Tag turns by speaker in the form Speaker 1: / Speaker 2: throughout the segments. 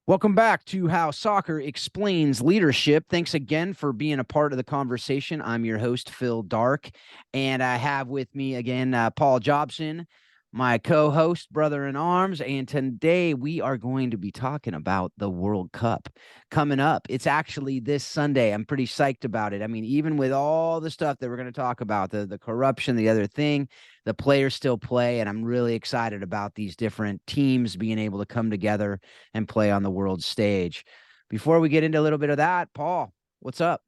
Speaker 1: Welcome back to How Soccer Explains Leadership. Thanks again for being a part of the conversation. I'm your host, Phil Dark, and I have with me again Paul Jobson, my co host, brother in arms. And today we are going to be talking about the World Cup coming up. It's actually this Sunday. I'm pretty psyched about it. I mean, even with all the stuff that we're going to talk about, the corruption, the other thing, the players still play. And I'm really excited about these different teams being able to come together and play on the world stage. Before we get into a little bit of that, Paul, what's up?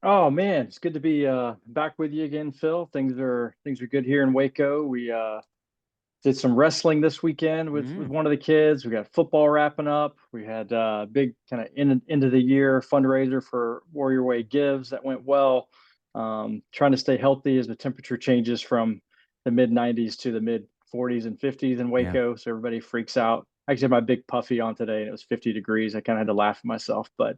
Speaker 2: Oh man, it's good to be back with you again, Phil. Things are good here in Waco. We did some wrestling this weekend with
Speaker 1: Mm,
Speaker 2: one of the kids. We got football wrapping up. We had a big kind of end of the year fundraiser for Warrior Way Gives that went well. Trying to stay healthy as the temperature changes from the mid 90s to the mid 40s and 50s in
Speaker 1: yeah.
Speaker 2: Waco, so everybody freaks out. I actually had my big puffy on today, and it was 50 degrees. I kind of had to laugh at myself, but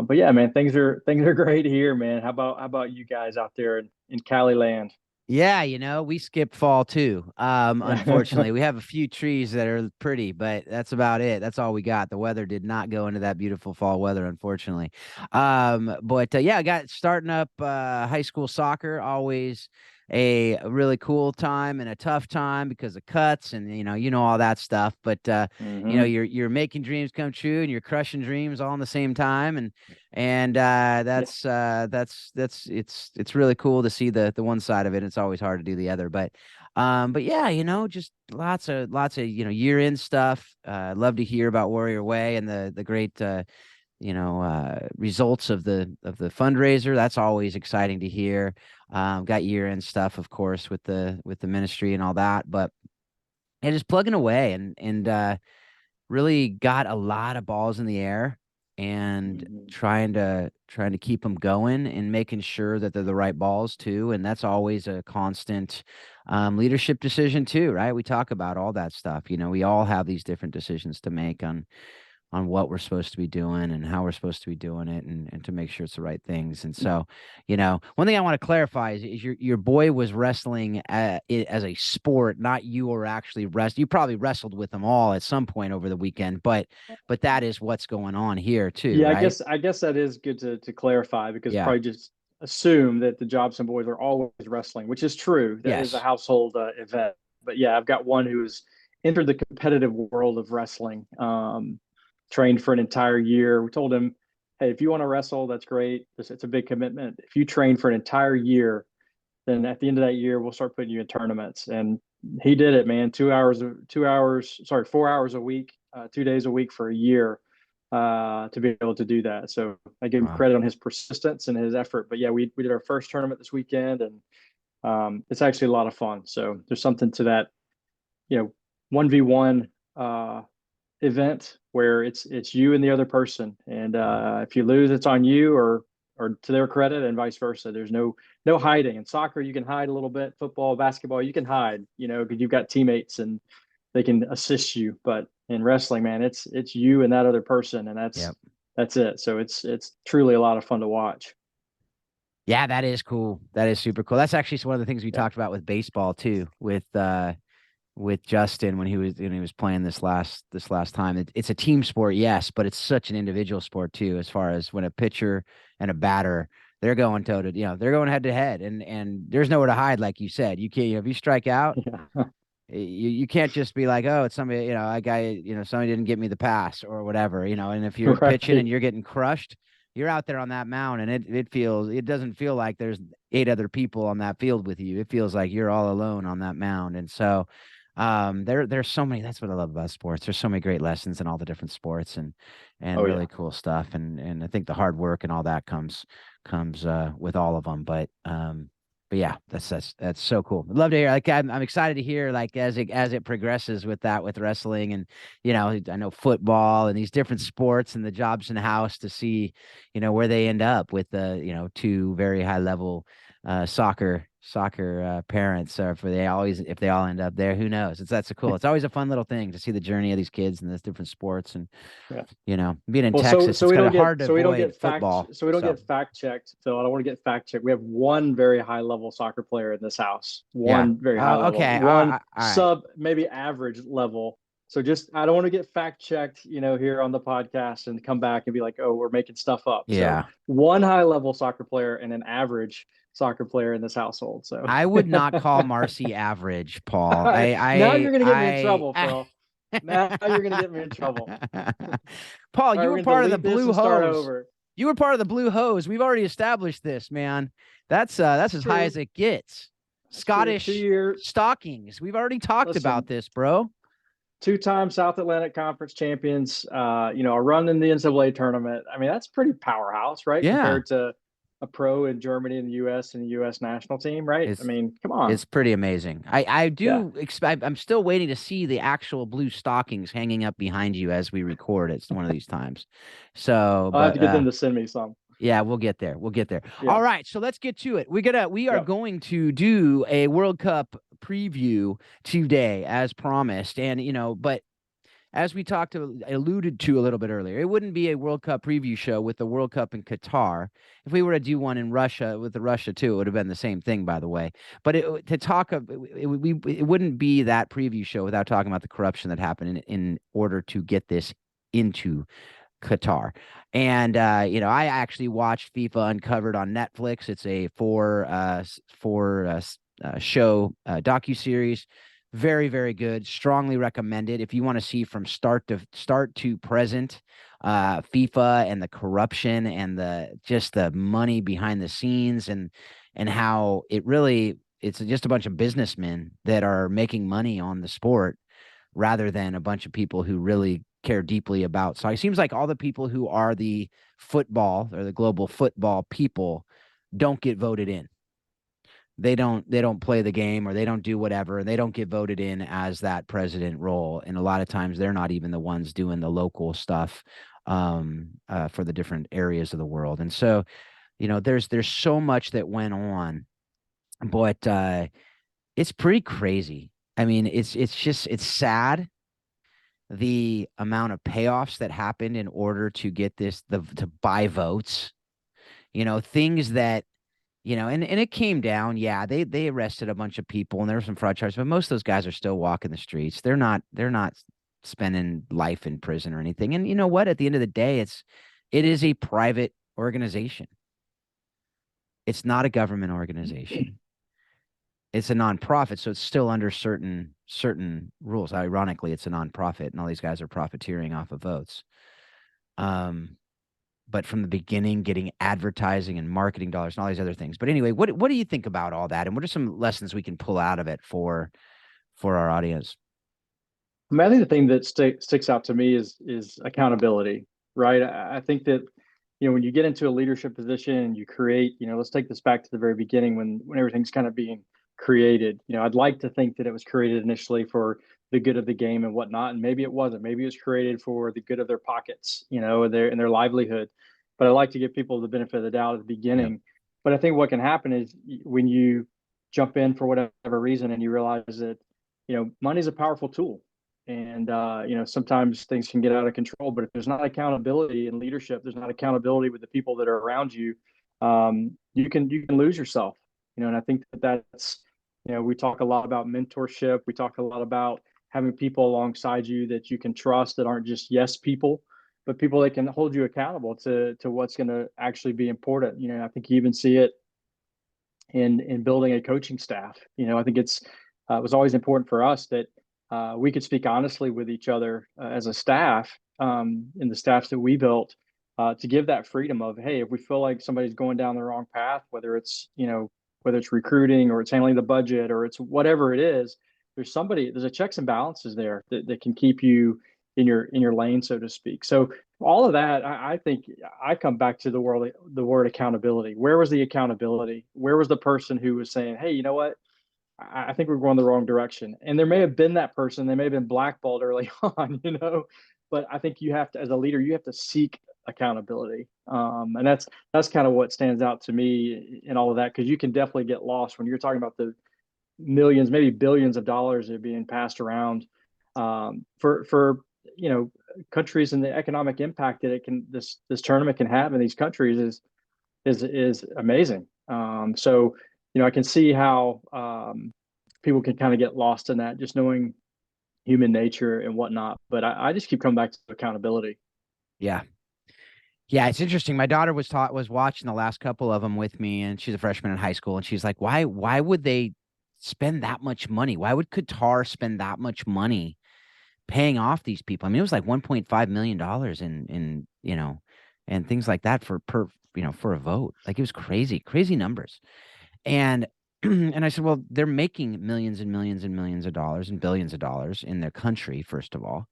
Speaker 2: yeah, man, things are great here, man. How about you guys out there in Cali land?
Speaker 1: Yeah, we skip fall too.
Speaker 2: Yeah.
Speaker 1: Unfortunately, we have a few trees that are pretty, but that's about it. That's all we got. The weather did not go into that beautiful fall weather, unfortunately. But yeah, I got starting up high school soccer, always a really cool time and a tough time because of cuts and you know all that stuff. But
Speaker 2: Hmm.
Speaker 1: you're making dreams come true and you're crushing dreams all in the same time, and
Speaker 2: Yeah.
Speaker 1: that's it's really cool to see the one side of it. It's always hard to do the other, but yeah, just lots of year end stuff. Love to hear about Warrior Way and the great results of the fundraiser. That's always exciting to hear. Got year end stuff, of course, with the ministry and all that, but yeah, just plugging away and really got a lot of balls in the air and
Speaker 2: Mhm.
Speaker 1: trying to keep them going and making sure that they're the right balls too. And that's always a constant leadership decision too, right? We talk about all that stuff. We all have these different decisions to make on what we're supposed to be doing and how we're supposed to be doing it and to make sure it's the right things. And so, one thing I want to clarify is your boy was wrestling it as a sport, not you were actually You probably wrestled with them all at some point over the weekend, but that is what's going on here too,
Speaker 2: Yeah, I
Speaker 1: right?
Speaker 2: guess I guess that is good to clarify because
Speaker 1: Yeah.
Speaker 2: probably just assume that the Jobson boys are always wrestling, which is true. That is a
Speaker 1: Yes.
Speaker 2: household event. But yeah, I've got one who's entered the competitive world of wrestling. Trained for an entire year. We told him, hey, if you want to wrestle, that's great. It's a big commitment. If you train for an entire year, then at the end of that year, we'll start putting you in tournaments. And he did it, man. 2 hours, sorry, 4 hours a week, 2 days a week for a year to be able to do that. So I give him
Speaker 1: Wow.
Speaker 2: credit on his persistence and his effort. But yeah, we did our first tournament this weekend, and it's actually a lot of fun. So there's something to that, 1v1 uh, event where it's you and the other person, and if you lose, it's on you or to their credit, and vice versa. There's no hiding. In soccer, you can hide a little bit. Football, basketball, you can hide, because you've got teammates and they can assist you. But in wrestling, man, it's you and that other person, and
Speaker 1: Yeah.
Speaker 2: that's it. So it's truly a lot of fun to watch.
Speaker 1: Yeah, that is cool. That is super cool. That's actually one of the things we
Speaker 2: Yeah.
Speaker 1: talked about with baseball too, with Justin when he was playing this last time. It's a team sport, yes, but it's such an individual sport too. As far as when a pitcher and a batter, they're going toe to, they're going head to head, and there's nowhere to hide, like you said. You can't, if you strike out,
Speaker 2: Yeah.
Speaker 1: you can't just be like, oh, it's somebody, a guy, somebody didn't get me the pass or whatever, and if you're pitching and
Speaker 2: Right.
Speaker 1: you're getting crushed, you're out there on that mound, and it doesn't feel like there's eight other people on that field with you. It feels like you're all alone on that mound. And so there's so many. That's what I love about sports. There's so many great lessons in all the different sports and
Speaker 2: Oh
Speaker 1: really
Speaker 2: yeah.
Speaker 1: cool stuff. And I think the hard work and all that comes with all of them. But yeah, that's so cool. I'd love to hear. Like I'm excited to hear, like, as it progresses with wrestling, and I know football and these different sports and the jobs in the house, to see where they end up with the two very high level soccer parents, or if they all end up there, who knows? That's a cool. It's always a fun little thing to see the journey of these kids in these different sports. And
Speaker 2: Yeah.
Speaker 1: being in
Speaker 2: Well, so
Speaker 1: Texas,
Speaker 2: so
Speaker 1: it's
Speaker 2: we
Speaker 1: kind
Speaker 2: don't
Speaker 1: of
Speaker 2: get
Speaker 1: hard to
Speaker 2: so we don't
Speaker 1: avoid
Speaker 2: get
Speaker 1: football. So
Speaker 2: fact checked, Phil. I don't want to get fact checked. We have one very high level soccer player in this house.
Speaker 1: yeah.
Speaker 2: One very high level.
Speaker 1: Okay.
Speaker 2: One
Speaker 1: All right.
Speaker 2: maybe average level So just, I don't want to get fact checked, here on the podcast and come back and be like, oh, we're making stuff up. So
Speaker 1: Yeah.
Speaker 2: one high level soccer player and an average soccer player in this household. So
Speaker 1: I would not call Marcy average, Paul.
Speaker 2: now you're going to get me in trouble,
Speaker 1: I
Speaker 2: Phil. Now you're going to get me in trouble.
Speaker 1: Paul,
Speaker 2: All right,
Speaker 1: you
Speaker 2: we're
Speaker 1: were
Speaker 2: going to
Speaker 1: part of the
Speaker 2: delete this
Speaker 1: blue
Speaker 2: and start
Speaker 1: hose.
Speaker 2: over.
Speaker 1: You were part of the blue hose. We've already established this, man. That's as high as it gets. Scottish
Speaker 2: 2 year
Speaker 1: stockings. We've already talked about this, bro.
Speaker 2: 2-time South Atlantic Conference champions, a run in the NCAA tournament. I mean, that's pretty powerhouse, right?
Speaker 1: Yeah.
Speaker 2: Compared to a pro in Germany and the US and the US national team, right? I mean, come on.
Speaker 1: It's pretty amazing. I do expect, I'm still waiting to see the actual blue stockings hanging up behind you as we record. It's one of these times. So,
Speaker 2: I'll have to get them to send me some.
Speaker 1: Yeah, we'll get there. We'll get there.
Speaker 2: Yeah.
Speaker 1: All right, so let's get to it. We are going to do a World Cup preview today, as promised. And but as we alluded to a little bit earlier, it wouldn't be a World Cup preview show with the World Cup in Qatar. If we were to do one in Russia with the Russia too, it would have been the same thing, by the way. But it wouldn't be that preview show without talking about the corruption that happened in order to get this into Qatar. And I actually watched FIFA Uncovered on Netflix. It's a four show docuseries. Very, very good. Strongly recommended if you want to see from start to present FIFA and the corruption and the money behind the scenes and how it's just a bunch of businessmen that are making money on the sport rather than a bunch of people who really care deeply about. So it seems like all the people who are the football or the global football people don't get voted in. They don't play the game, or they don't do whatever, and they don't get voted in as that president role. And a lot of times they're not even the ones doing the local stuff for the different areas of the world. And so, there's so much that went on, but it's pretty crazy. I mean, it's sad, the amount of payoffs that happened in order to get to buy votes, things that, and it came down. Yeah, they arrested a bunch of people and there were some fraud charges, but most of those guys are still walking the streets. They're not spending life in prison or anything. And you know what? At the end of the day, it is a private organization. It's not a government organization. It's a nonprofit, so it's still under certain rules. Ironically, it's a nonprofit, and all these guys are profiteering off of votes. But from the beginning, getting advertising and marketing dollars and all these other things. But anyway, what do you think about all that, and what are some lessons we can pull out of it for our audience?
Speaker 2: I mean, I think the thing that sticks out to me is accountability, right? I think that when you get into a leadership position and you create, let's take this back to the very beginning when everything's kind of being created. I'd like to think that it was created initially for the good of the game and whatnot, and maybe it wasn't. Maybe it was created for the good of their pockets, their livelihood. But I like to give people the benefit of the doubt at the beginning. Yeah. But I think what can happen is when you jump in for whatever reason and you realize that money is a powerful tool, and sometimes things can get out of control. But if there's not accountability in leadership, there's not accountability with the people that are around you, you can lose yourself. And I think that's we talk a lot about mentorship. We talk a lot about having people alongside you that you can trust, that aren't just yes people, but people that can hold you accountable to what's going to actually be important. I think you even see it in building a coaching staff. I think it was always important for us that we could speak honestly with each other as a staff, in the staffs that we built, to give that freedom of, hey, if we feel like somebody's going down the wrong path, whether it's recruiting or it's handling the budget or it's whatever it is, there's a checks and balances there that can keep you in your lane, so to speak. So all of that, I think I come back to the word accountability. Where was the accountability? Where was the person who was saying, hey, you know what? I think we're going the wrong direction. And there may have been that person, they may have been blackballed early on, but I think you have to, as a leader, you have to seek accountability. And that's kind of what stands out to me in all of that, because you can definitely get lost when you're talking about the millions, maybe billions of dollars that are being passed around for countries, and the economic impact that this tournament can have in these countries is amazing. So I can see how people can kind of get lost in that, just knowing human nature and whatnot. But I just keep coming back to accountability.
Speaker 1: Yeah. Yeah, it's interesting. My daughter was watching the last couple of them with me, and she's a freshman in high school, and she's like, "Why would they spend that much money? Why would Qatar spend that much money paying off these people? I mean, it was like $1.5 million in and things like that for a vote. Like it was crazy, crazy numbers." And and I said, "Well, they're making millions and millions and millions of dollars and billions of dollars in their country, first of all.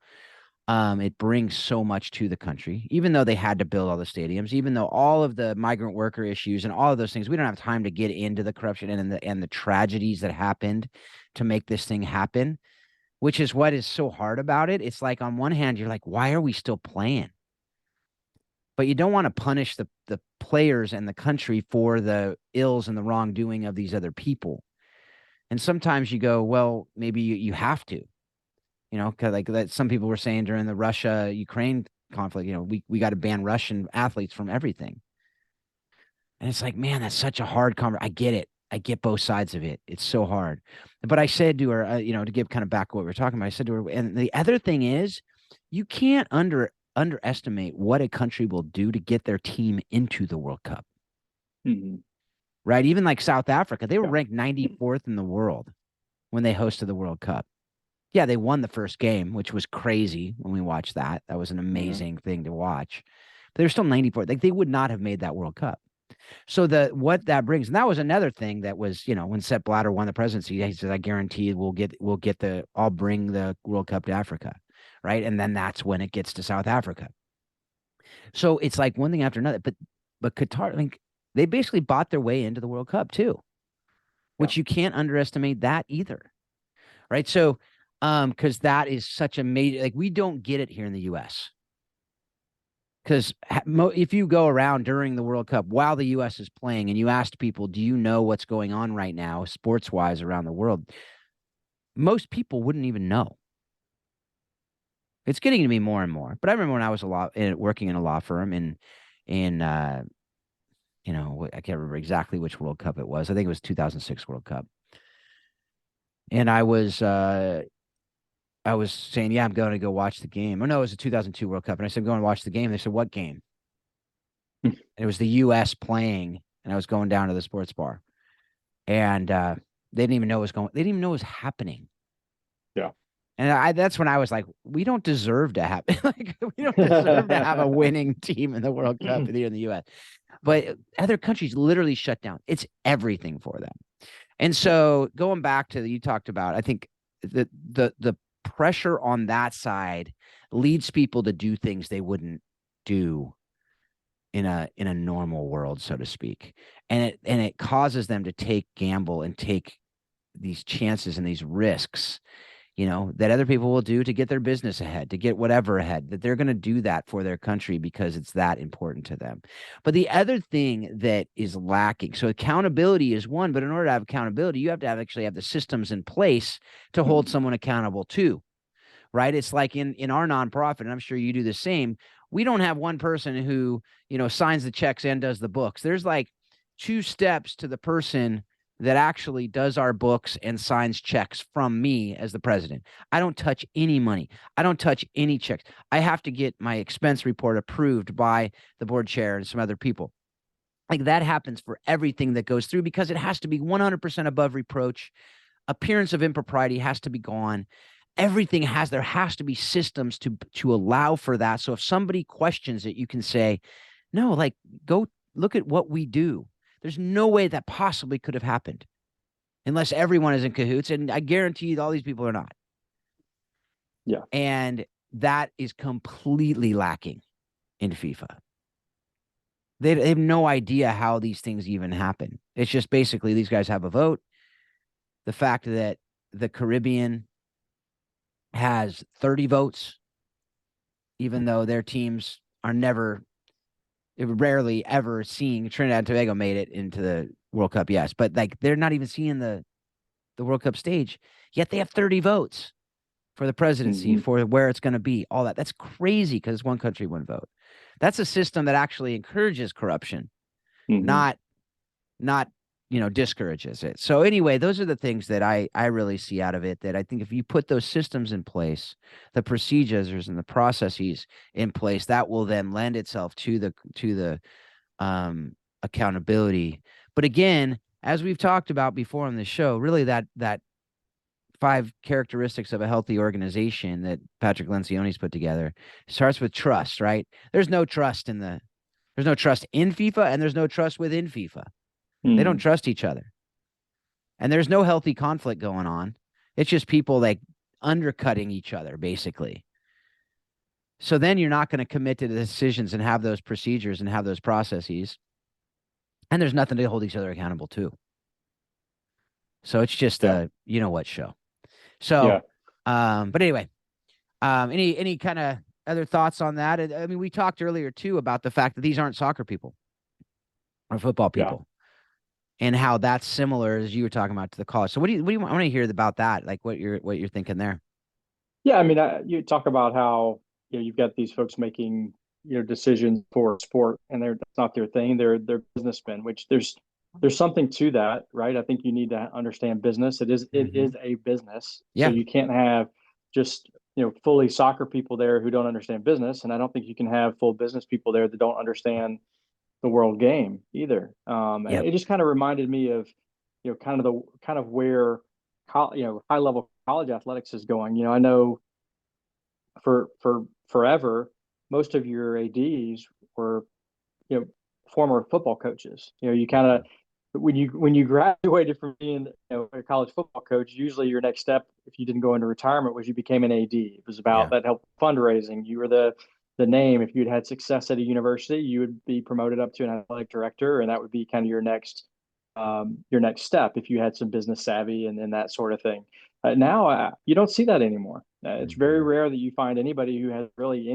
Speaker 1: It brings so much to the country, even though they had to build all the stadiums, even though all of the migrant worker issues and all of those things. We don't have time to get into the corruption and the tragedies that happened to make this thing happen, which is what is so hard about it. It's like on one hand, you're like, why are we still playing? But you don't want to punish the players and the country for the ills and the wrongdoing of these other people. And sometimes you go, well, maybe you have to. Because like that, some people were saying during the Russia-Ukraine conflict, we got to ban Russian athletes from everything. And it's like, man, that's such a hard conversation. I get it. I get both sides of it. It's so hard. But I said to her, to give kind of back what we were talking about, I said to her, and the other thing is, you can't underestimate what a country will do to get their team into the World Cup.
Speaker 2: Mm-hmm.
Speaker 1: Right? Even like South Africa, they were ranked 94th in the world when they hosted the World Cup. Yeah, they won the first game, which was crazy when we watched that. That was an amazing thing to watch. But they're still 94. Like they would not have made that World Cup. So what that brings, and that was another thing that was, when Sepp Blatter won the presidency, he said, I guarantee I'll bring the World Cup to Africa. Right. And then that's when it gets to South Africa. So it's like one thing after another. But Qatar, like they basically bought their way into the World Cup too, which you can't underestimate that either. Right. So because that is such a major, like we don't get it here in the US. Because if you go around during the World Cup while the US is playing and you asked people, do you know what's going on right now, sports wise around the world? Most people wouldn't even know. It's getting to be more and more. But I remember when I was working in a law firm in I can't remember exactly which World Cup it was. I think it was 2006 World Cup. And I was saying, yeah, I'm going to go watch the game. Oh, no, it was the 2002 World Cup. And I said, go and watch the game. They said, what game? And it was the U.S. playing. And I was going down to the sports bar. And they didn't even know it was going. They didn't even know it was happening.
Speaker 2: Yeah.
Speaker 1: And that's when I was like, we don't deserve to have like we don't deserve to have a winning team in the World Cup here in the U.S. But other countries literally shut down. It's everything for them. And so going back to you talked about, I think the pressure on that side leads people to do things they wouldn't do in a normal world, so to speak. And it causes them to gamble and take these chances and these risks, that other people will do to get their business ahead, to get whatever ahead, that they're going to do that for their country because it's that important to them. But the other thing that is lacking, so accountability is one, but in order to have accountability, you have to actually have the systems in place to hold someone accountable too. Right? It's like in our nonprofit, and I'm sure you do the same. We don't have one person who, signs the checks and does the books. There's like 2 steps to the person that actually does our books and signs checks from me as the president. I don't touch any money. I don't touch any checks. I have to get my expense report approved by the board chair and some other people. Like that happens for everything that goes through because it has to be 100% above reproach. Appearance of impropriety has to be gone. There has to be systems to allow for that. So if somebody questions it, you can say, no, like go look at what we do. There's no way that possibly could have happened unless everyone is in cahoots. And I guarantee you all these people are not.
Speaker 2: Yeah.
Speaker 1: And that is completely lacking in FIFA. They have no idea how these things even happen. It's just basically these guys have a vote. The fact that the Caribbean has 30 votes, even though their teams are rarely ever seeing. Trinidad and Tobago made it into the World Cup, yes, but like they're not even seeing the World Cup stage, yet they have 30 votes for the presidency, for where it's going to be, all that. That's crazy because it's one country, one vote. That's a system that actually encourages corruption, not discourages it. So anyway, those are the things that I really see out of it, that I think if you put those systems in place, the procedures and the processes in place, that will then lend itself to the accountability. But again, as we've talked about before on the show, really that 5 characteristics of a healthy organization that Patrick Lencioni's put together starts with trust, right? There's no trust in FIFA, and there's no trust within FIFA. They don't trust each other. And there's no healthy conflict going on. It's just people like undercutting each other, basically. So then you're not going to commit to the decisions and have those procedures and have those processes. And there's nothing to hold each other accountable to. So it's just a you-know-what show. So, but anyway, any kind of other thoughts on that? I mean, we talked earlier, too, about the fact that these aren't soccer people or football people. And how that's similar, as you were talking about, to the college. So what do you want to hear about that? Like what you're thinking there?
Speaker 2: Yeah, I mean, you talk about how you've got these folks making decisions for sport, and that's not their thing. They're businessmen, which there's something to that, right? I think you need to understand business. It is a business, so you can't have just fully soccer people there who don't understand business, and I don't think you can have full business people there that don't understand the world game either. And it just kind of reminded me of kind of where high level college athletics is going. I know for forever most of your ADs were former football coaches. You kind of when you graduated from being a college football coach, usually your next step, if you didn't go into retirement, was you became an AD. It was about that help fundraising. You were the name. If you'd had success at a university, you would be promoted up to an athletic director, and that would be kind of your next step if you had some business savvy and that sort of thing. Now you don't see that anymore. It's very rare that you find anybody who has really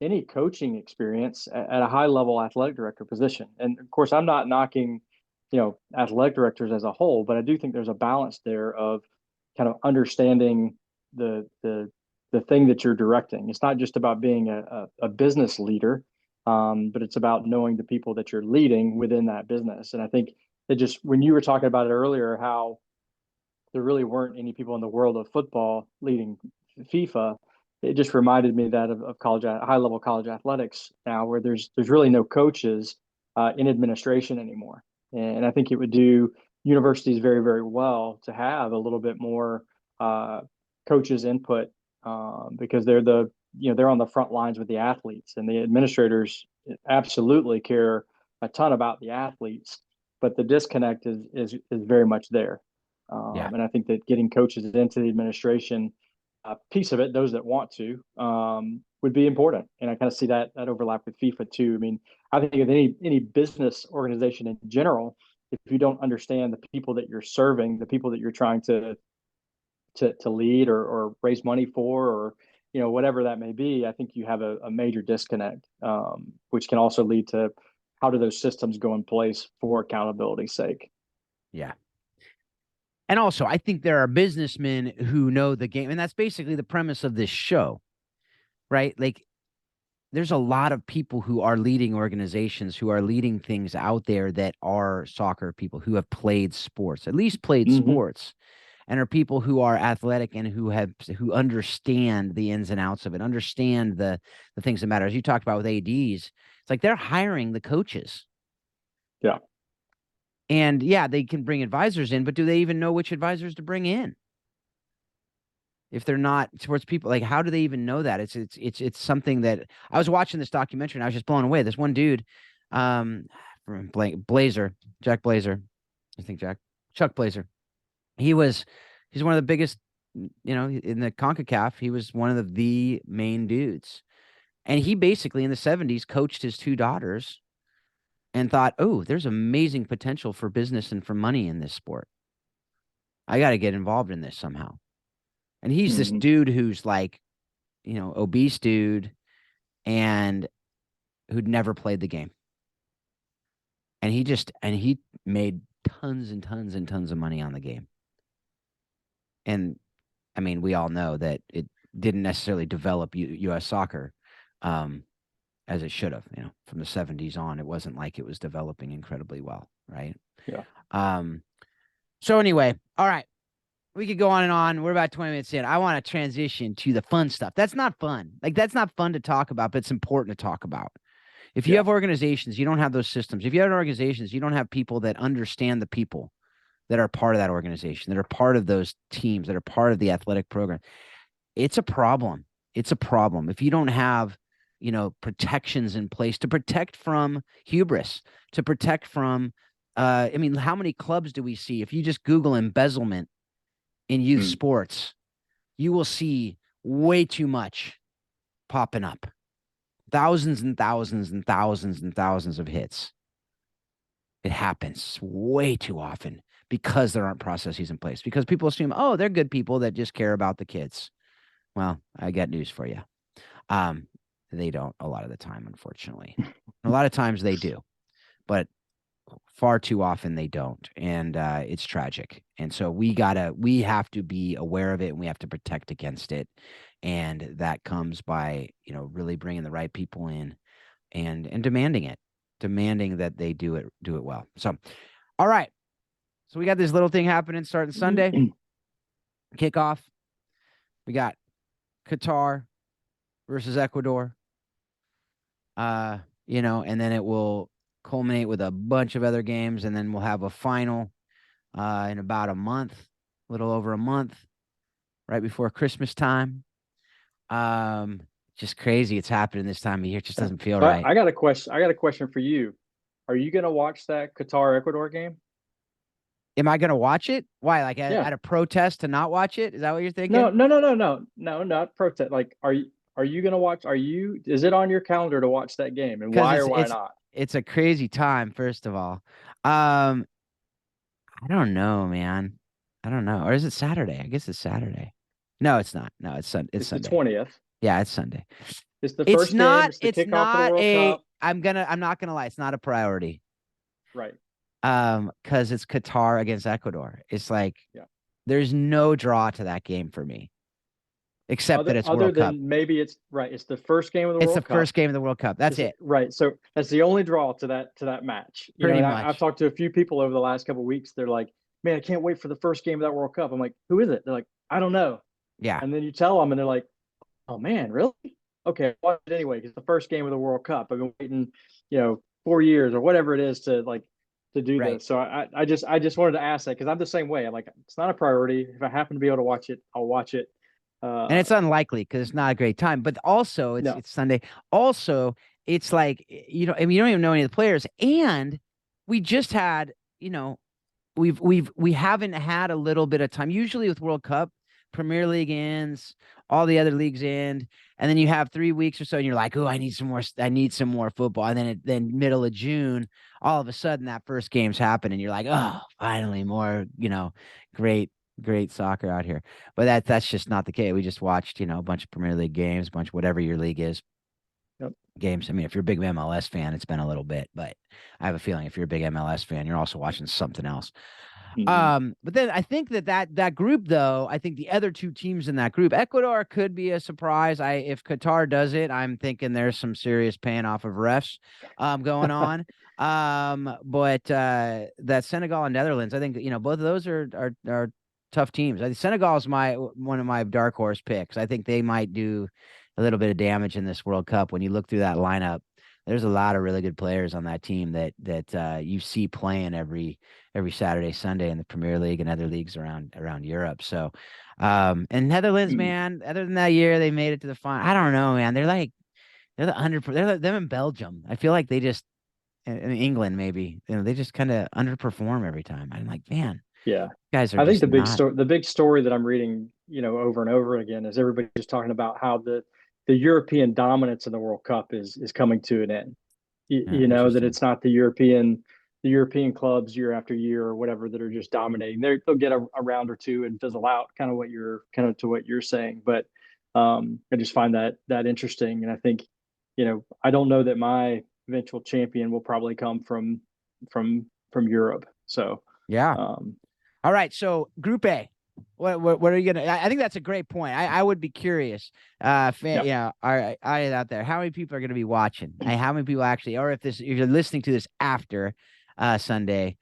Speaker 2: any coaching experience at a high level athletic director position. And of course, I'm not knocking athletic directors as a whole, but I do think there's a balance there of kind of understanding the thing that you're directing. It's not just about being a business leader, but it's about knowing the people that you're leading within that business. And I think when you were talking about it earlier, how there really weren't any people in the world of football leading FIFA, it just reminded me that of college, high level college athletics now, where there's really no coaches in administration anymore. And I think it would do universities very, very well to have a little bit more coaches input, because they're they're on the front lines with the athletes, and the administrators absolutely care a ton about the athletes, but the disconnect is very much there. And I think that getting coaches into the administration piece of it, those that want to, would be important. And I kind of see that overlap with FIFA too. I mean, I think of any business organization in general, if you don't understand the people that you're serving, the people that you're trying to lead or raise money for, or whatever that may be, I think you have a major disconnect, which can also lead to how do those systems go in place for accountability's sake.
Speaker 1: Yeah. And also, I think there are businessmen who know the game, and that's basically the premise of this show, right? Like, there's a lot of people who are leading organizations, who are leading things out there that are soccer people who have played sports, at least played sports, and are people who are athletic and who understand the ins and outs of it, understand the things that matter. As you talked about with ADs, it's like they're hiring the coaches.
Speaker 2: Yeah.
Speaker 1: And they can bring advisors in, but do they even know which advisors to bring in? If they're not towards people, like, how do they even know that? It's something that I was watching this documentary and I was just blown away. This one dude, from Jack Blazer, Chuck Blazer. He's one of the biggest, in the CONCACAF. He was one of the main dudes. And he basically in the 70s coached his 2 daughters and thought, oh, there's amazing potential for business and for money in this sport. I got to get involved in this somehow. And he's this dude who's like, obese dude and who'd never played the game. And he made tons and tons and tons of money on the game. And I mean, we all know that it didn't necessarily develop U.S. soccer as it should have. From the 70s on, it wasn't like it was developing incredibly well, right?
Speaker 2: Yeah.
Speaker 1: So anyway, all right. We could go on and on. We're about 20 minutes in. I want to transition to the fun stuff. That's not fun. Like, that's not fun to talk about, but it's important to talk about. If you
Speaker 2: Yeah.
Speaker 1: have organizations, you don't have those systems. If you have organizations, you don't have people that understand the people that are part of that organization, that are part of those teams, that are part of the athletic program. It's a problem. It's a problem. If you don't have, protections in place to protect from hubris, to protect from, I mean, how many clubs do we see? If you just Google embezzlement in youth
Speaker 2: Mm.
Speaker 1: sports, you will see way too much popping up. Thousands and thousands and thousands and thousands of hits. It happens way too often because there aren't processes in place, because people assume, oh, they're good people that just care about the kids. Well, I got news for you. They don't a lot of the time, unfortunately. A lot of times they do, but far too often they don't. And it's tragic. And so we have to be aware of it, and we have to protect against it. And that comes by, really bringing the right people in and demanding that they do it well. So, all right. So we got this little thing happening starting Sunday. Kickoff. We got Qatar versus Ecuador. And then it will culminate with a bunch of other games, and then we'll have a final in about a month, a little over a month, right before Christmas time. Just crazy. It's happening this time of year. It just doesn't feel
Speaker 2: So
Speaker 1: right.
Speaker 2: I got a question. I got a question for you. Are you going to watch that Qatar Ecuador game?
Speaker 1: Am I going to watch it? Why? Like
Speaker 2: Yeah.
Speaker 1: at a protest to not watch it? Is that what you're
Speaker 2: No,
Speaker 1: thinking?
Speaker 2: no, no, no, no, no, not protest. Like, are you going to watch? Is it on your calendar to watch that game, and
Speaker 1: Because
Speaker 2: why or
Speaker 1: it's
Speaker 2: why
Speaker 1: it's
Speaker 2: not?
Speaker 1: it's a crazy time. First of all, I don't know, man. I don't know. Or is it Saturday? I guess it's Saturday. No, it's not. No, it's
Speaker 2: It's the
Speaker 1: Sunday.
Speaker 2: 20th.
Speaker 1: Yeah, it's Sunday.
Speaker 2: It's the
Speaker 1: It's
Speaker 2: first game.
Speaker 1: not.
Speaker 2: It's the
Speaker 1: It's
Speaker 2: kickoff of the
Speaker 1: not
Speaker 2: World
Speaker 1: a.
Speaker 2: Cup.
Speaker 1: I'm not gonna lie. It's not a priority.
Speaker 2: Right.
Speaker 1: Because it's Qatar against Ecuador. It's like
Speaker 2: Yeah.
Speaker 1: there's no draw to that game for me, except that it's
Speaker 2: Other
Speaker 1: World Cup.
Speaker 2: than maybe it's right. It's the first game of the
Speaker 1: It's the
Speaker 2: World Cup.
Speaker 1: first game of the World Cup. That's
Speaker 2: Is it
Speaker 1: it,
Speaker 2: right? So that's the only draw to that match.
Speaker 1: pretty
Speaker 2: And I've
Speaker 1: much.
Speaker 2: talked to a few people over the last couple of weeks. They're like, "Man, I can't wait for the first game of that World Cup." I'm like, "Who is it?" They're like, "I don't know."
Speaker 1: Yeah.
Speaker 2: And then you tell them, and they're like, "Oh man, really? Okay, watch it anyway. It's the first game of the World Cup. I've been waiting, 4 years or whatever it is to do
Speaker 1: Right.
Speaker 2: this." So I just wanted to ask that because I'm the same way. I'm like, it's not a priority. If I happen to be able to watch it, I'll watch it.
Speaker 1: And
Speaker 2: Uh,
Speaker 1: it's unlikely because it's not a great time. But also, it's
Speaker 2: no,
Speaker 1: it's Sunday. Also, it's like I mean, you don't even know any of the players, and we just had we haven't had a little bit of time. Usually with World Cup, Premier League ends, all the other leagues end, and then you have 3 weeks or so, and you're like, oh, I need some more. I need some more football. And then middle of June, all of a sudden that first game's happened, and you're like, oh, finally more, great soccer out here. But that's just not the case. We just watched, a bunch of Premier League games, a bunch of whatever your league is
Speaker 2: yep.
Speaker 1: games. I mean, if you're a big MLS fan, it's been a little bit, but I have a feeling if you're a big MLS fan, you're also watching something else.
Speaker 2: Mm-hmm.
Speaker 1: But then I think that group, though, I think the other two teams in that group, Ecuador could be a surprise. If Qatar does it, I'm thinking there's some serious paying off of refs going on. But that Senegal and Netherlands, I think both of those are tough teams. I think Senegal is one of my dark horse picks. I think they might do a little bit of damage in this World Cup. When you look through that lineup, there's a lot of really good players on that team that you see playing every Saturday, Sunday in the Premier League and other leagues around Europe. So, and Netherlands, man, other than that year they made it to the final. I don't know, man. They're like them in Belgium. I feel like they just in England maybe they just kind of underperform every time. I'm like, man,
Speaker 2: Yeah.
Speaker 1: guys are
Speaker 2: I think
Speaker 1: just not.
Speaker 2: the big story that I'm reading, over and over again is everybody just talking about how the European dominance in the World Cup is coming to an end. That
Speaker 1: Interesting.
Speaker 2: it's not the European clubs year after year or whatever that are just dominating. They'll get a round or two and fizzle out, kind of to what you're saying. But I just find that interesting, and I think, I don't know that my eventual champion will probably come from Europe. So
Speaker 1: Yeah.
Speaker 2: um,
Speaker 1: All right. So Group A. What are you gonna? I think that's a great point. I would be curious.
Speaker 2: yeah.
Speaker 1: All right, out there. How many people are going to be watching? How many people actually, or if you're listening to this after Sunday,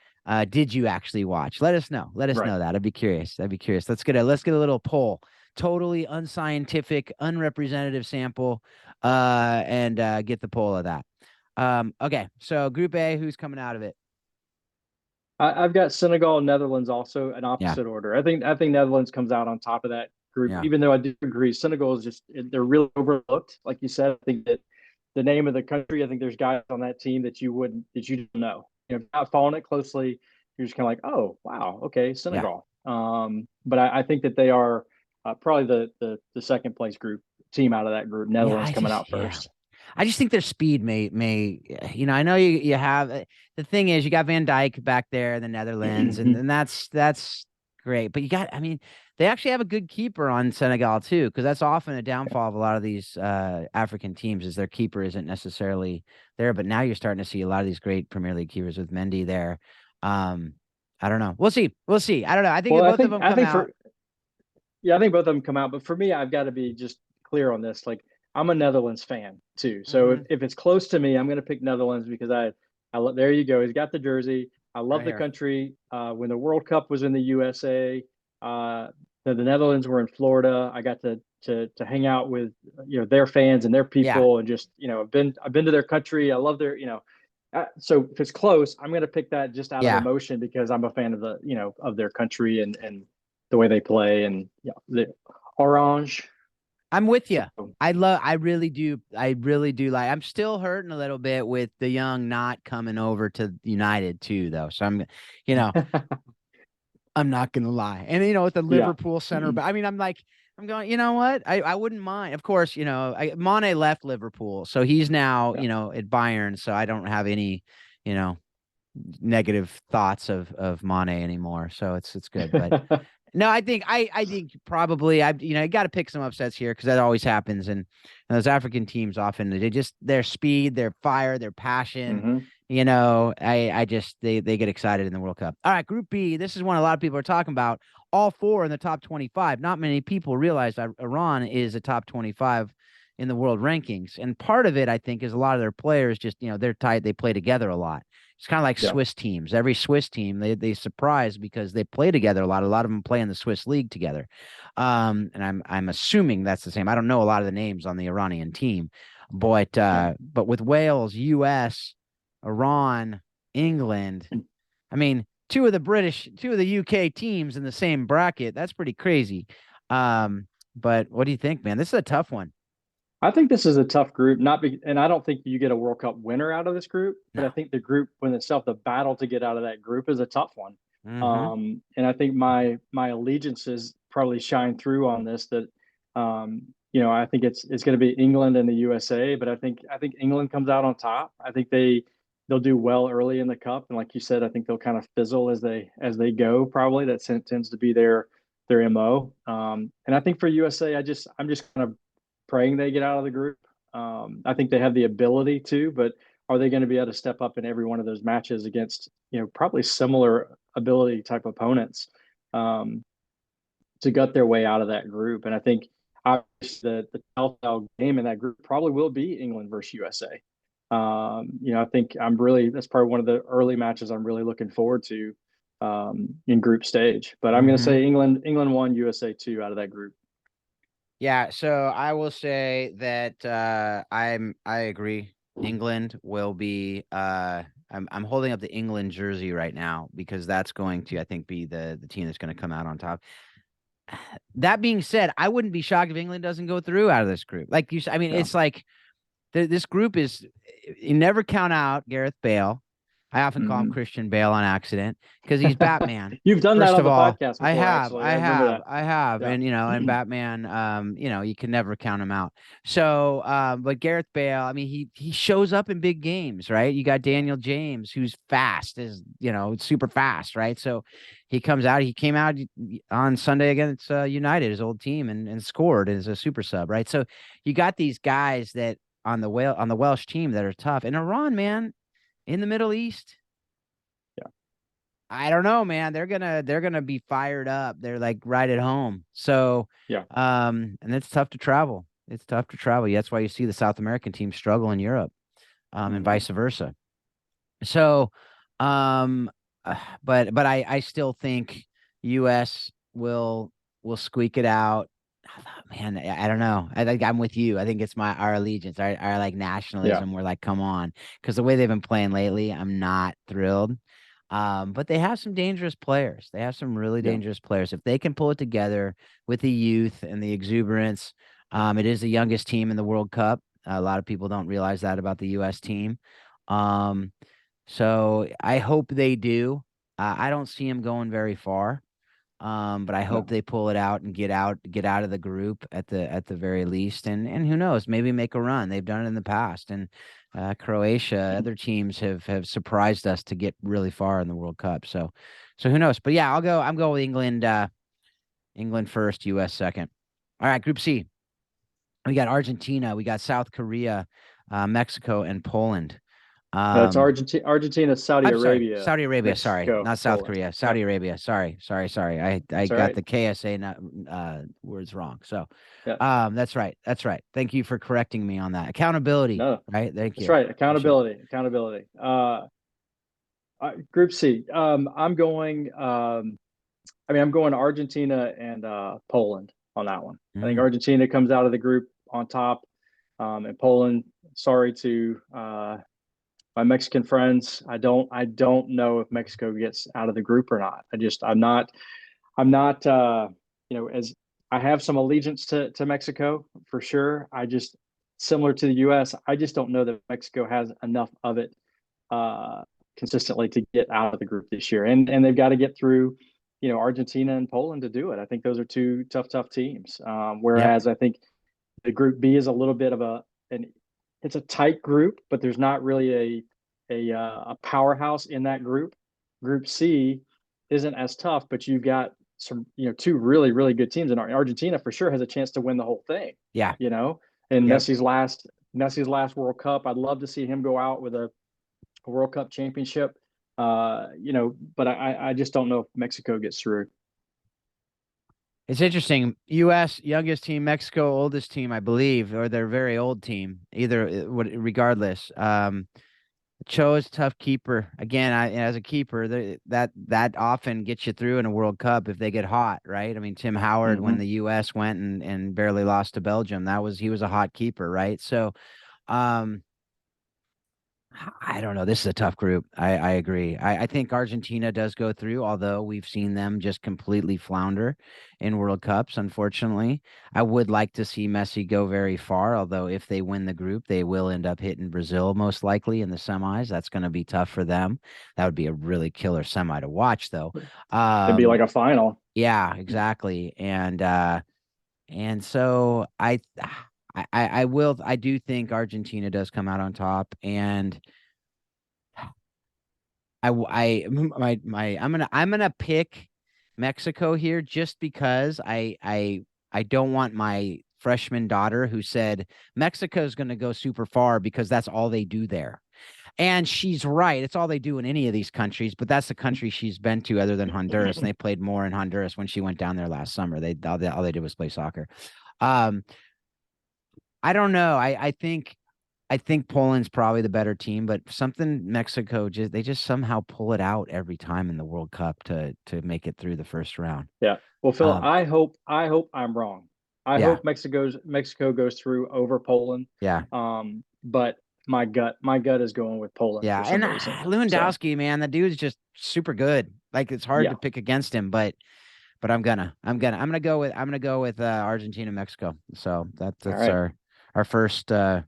Speaker 1: Did you actually watch? Let us know. Let us
Speaker 2: Right.
Speaker 1: know that. I'd be curious. I'd be curious. Let's get a little poll. Totally unscientific, unrepresentative sample, and get the poll of that. Okay. So Group A, who's coming out of it?
Speaker 2: I've got Senegal and Netherlands also in
Speaker 1: Yeah.
Speaker 2: opposite order. I think Netherlands comes out on top of that group,
Speaker 1: Yeah.
Speaker 2: even though I do agree Senegal is just they're really overlooked. Like you said, I think that the name of the country, I think there's guys on that team that you don't know. You know, not following it closely, you're just kind of like, oh wow, okay,
Speaker 1: Yeah.
Speaker 2: Senegal. But I think that they are probably the second place group team out of that group.
Speaker 1: Yeah.
Speaker 2: Netherlands coming out
Speaker 1: Yeah.
Speaker 2: first.
Speaker 1: I just think their speed may I know you have the thing is you got Van Dyke back there in the Netherlands and that's great. But you got I mean they actually have a good keeper on Senegal too, because that's often a downfall of a lot of these African teams is their keeper isn't necessarily there. But now you're starting to see a lot of these great Premier League keepers with Mendy there. Um, I don't know. We'll see. We'll see. I don't know. I think
Speaker 2: Well,
Speaker 1: if
Speaker 2: I
Speaker 1: both of
Speaker 2: think
Speaker 1: them
Speaker 2: I
Speaker 1: come
Speaker 2: think
Speaker 1: out.
Speaker 2: for Yeah, I think both of them come out. But for me, I've got to be just clear on this. Like, I'm a Netherlands fan too. So
Speaker 1: Mhm.
Speaker 2: if it's close to me, I'm going to pick Netherlands because there you go. He's got the jersey. I love
Speaker 1: Right
Speaker 2: the
Speaker 1: here.
Speaker 2: country. When the World Cup was in the USA, the Netherlands were in Florida. I got to hang out with their fans and their
Speaker 1: Yeah.
Speaker 2: people, and just I've been to their country. I love so if it's close, I'm going to pick that just out of
Speaker 1: Yeah.
Speaker 2: emotion because I'm a fan of of their country and the way they play and the orange.
Speaker 1: I'm with
Speaker 2: So
Speaker 1: you. I really do like, I'm still hurting a little bit with the young not coming over to United too, though. So you know, I'm not going to lie. And, with the
Speaker 2: yeah,
Speaker 1: Liverpool center, but I mean, I'm going, you know what? I wouldn't mind. Of course, Mane left Liverpool. So he's now,
Speaker 2: yeah.
Speaker 1: at Bayern. So I don't have any, you know, negative thoughts of Mane anymore. So it's good. But no, I think probably you got to pick some upsets here because that always happens, and those African teams often they just their speed, their fire, their passion.
Speaker 2: hmm
Speaker 1: I just they get excited in the World Cup. All right, Group B. This is one a lot of people are talking about. All four in the top 25. Not many people realize that Iran is a top 25 in the world rankings, and part of it I think is a lot of their players just they're tight. They play together a lot. It's kind of like
Speaker 2: Yeah.
Speaker 1: Swiss teams. Every Swiss team they surprise because they play together a lot. A lot of them play in the Swiss league together. And I'm assuming that's the same. I don't know a lot of the names on the Iranian team,
Speaker 2: Yeah.
Speaker 1: but with Wales, U.S., Iran, England, I mean, two of the UK teams in the same bracket. That's pretty crazy. But what do you think, man? This is a tough one.
Speaker 2: I think this is a tough group, and I don't think you get a World Cup winner out of this group, but
Speaker 1: No.
Speaker 2: I think the group when itself, the battle to get out of that group is a tough one.
Speaker 1: Mm-hmm.
Speaker 2: And I think my allegiances probably shine through on this that I think it's going to be England and the USA, but I think England comes out on top. I think they'll do well early in the cup, and like you said, I think they'll kind of fizzle as they go. Probably that tends to be their mo. And I think for USA, I'm just kind of praying they get out of the group. I think they have the ability to, but are they going to be able to step up in every one of those matches against probably similar ability type opponents to gut their way out of that group? And I think obviously the telltale game in that group probably will be England versus USA. I think that's probably one of the early matches I'm really looking forward to in group stage. But I'm going to
Speaker 1: Mm-hmm.
Speaker 2: say England 1, USA 2 out of that group.
Speaker 1: Yeah, so I will say that I agree. England will be I'm holding up the England jersey right now because that's going to I think be the team that's going to come out on top. That being said, I wouldn't be shocked if England doesn't go through out of this group. Like you said, I mean,
Speaker 2: Yeah.
Speaker 1: it's like this group is you never count out Gareth Bale. I often call him
Speaker 2: Mhm.
Speaker 1: Christian Bale on accident because he's Batman.
Speaker 2: You've done that
Speaker 1: First
Speaker 2: on
Speaker 1: of
Speaker 2: the
Speaker 1: all,
Speaker 2: podcast before, actually. I remember that.
Speaker 1: I have,
Speaker 2: Yeah.
Speaker 1: and Batman, you can never count him out. So, but Gareth Bale, I mean, he shows up in big games, right? You got Daniel James, who's fast, super fast, right? So he comes out. He came out on Sunday against United, his old team, and scored as a super sub, right? So you got these guys that on the Welsh team that are tough, and Iran, man, in the Middle East.
Speaker 2: Yeah.
Speaker 1: I don't know, man. They're gonna be fired up. They're like right at home. So,
Speaker 2: Yeah.
Speaker 1: and it's tough to travel. It's tough to travel. That's why you see the South American teams struggle in Europe, and
Speaker 2: hmm
Speaker 1: vice versa. So, um, but I still think U.S. will squeak it out. Man, I don't know. I think I'm with you. I think it's our allegiance, our like
Speaker 2: Yeah.
Speaker 1: nationalism. We're like, come on, because the way they've been playing lately, I'm not thrilled. But they have some dangerous players. They have some really
Speaker 2: Yeah.
Speaker 1: dangerous players. If they can pull it together with the youth and the exuberance, it is the youngest team in the World Cup. A lot of people don't realize that about the U.S. team. Um, so I hope they do. I don't see them going very far. But I hope
Speaker 2: No.
Speaker 1: they pull it out and get out of the group at the very least. And who knows, maybe make a run. They've done it in the past. And Croatia, other teams have surprised us to get really far in the World Cup. So who knows? But yeah, I'm going with England, England first, US second. All right, Group C. We got Argentina, we got South Korea, Mexico, and Poland.
Speaker 2: It's
Speaker 1: Um,
Speaker 2: Argentina, Saudi
Speaker 1: I'm sorry,
Speaker 2: Arabia,
Speaker 1: Saudi Arabia. Sorry,
Speaker 2: Mexico,
Speaker 1: not South
Speaker 2: Poland.
Speaker 1: Korea.
Speaker 2: Yep.
Speaker 1: Saudi Arabia. Sorry. I
Speaker 2: That's all
Speaker 1: got
Speaker 2: right.
Speaker 1: the KSA words wrong. So,
Speaker 2: Yeah.
Speaker 1: that's right. That's right. Thank you for correcting me on that. Accountability.
Speaker 2: No,
Speaker 1: Right. Thank
Speaker 2: that's
Speaker 1: you.
Speaker 2: right.
Speaker 1: Appreciate it.
Speaker 2: Accountability. Group C. I'm going. I'm going Argentina and Poland on that one. I think
Speaker 1: Mm,
Speaker 2: Argentina comes out of the group on top, and Poland. Sorry to my Mexican friends. I don't know if Mexico gets out of the group or not. I'm not. As I have some allegiance to Mexico for sure. I just similar to the U.S. I just don't know that Mexico has enough of it uh, consistently to get out of the group this year, and they've got to get through, Argentina and Poland to do it. I think those are two tough teams.
Speaker 1: yep.
Speaker 2: Whereas I think the Group B is a little bit of an it's a tight group, but there's not really a powerhouse in that group. Group C isn't as tough, but you've got some two really good teams, and Argentina for sure has a chance to win the whole thing.
Speaker 1: Yeah.
Speaker 2: You know, and
Speaker 1: Yep.
Speaker 2: Messi's last World Cup, I'd love to see him go out with a World Cup championship. But I just don't know if Mexico gets through.
Speaker 1: It's interesting. U.S. youngest team, Mexico oldest team, I believe, or their very old team. Either, regardless. Cho's tough keeper. Again, as a keeper, that often gets you through in a World Cup if they get hot, right? I mean, Tim Howard, when
Speaker 2: Mm-hmm.
Speaker 1: the U.S. went and barely lost to Belgium, he was a hot keeper, right? So, um, I don't know. This is a tough group. I agree. I think Argentina does go through, although we've seen them just completely flounder in World Cups, unfortunately. I would like to see Messi go very far, although if they win the group, they will end up hitting Brazil most likely in the semis. That's going to be tough for them. That would be a really killer semi to watch, though.
Speaker 2: It'd be like
Speaker 1: Um,
Speaker 2: a final.
Speaker 1: yeah, exactly. And so I do think Argentina does come out on top, and I'm gonna pick Mexico here just because I don't want my freshman daughter who said Mexico's gonna go super far because that's all they do there. And she's right. It's all they do in any of these countries, but that's the country she's been to other than Honduras. And they played more in Honduras when she went down there last summer. All they did was play soccer. Um, I don't know. I think Poland's probably the better team, but something Mexico they just somehow pull it out every time in the World Cup to make it through the first round.
Speaker 2: Yeah. Well, Phil,
Speaker 1: Um,
Speaker 2: I hope I'm wrong. I
Speaker 1: yeah,
Speaker 2: hope Mexico goes through over Poland.
Speaker 1: yeah,
Speaker 2: But my gut is going with Poland
Speaker 1: yeah.
Speaker 2: for
Speaker 1: And
Speaker 2: some reason. So
Speaker 1: Lewandowski, man, the dude's just super good. Like it's hard to
Speaker 2: yeah.
Speaker 1: pick against him, but I'm gonna go with Argentina, Mexico. So
Speaker 2: All
Speaker 1: that's
Speaker 2: right.
Speaker 1: our first. I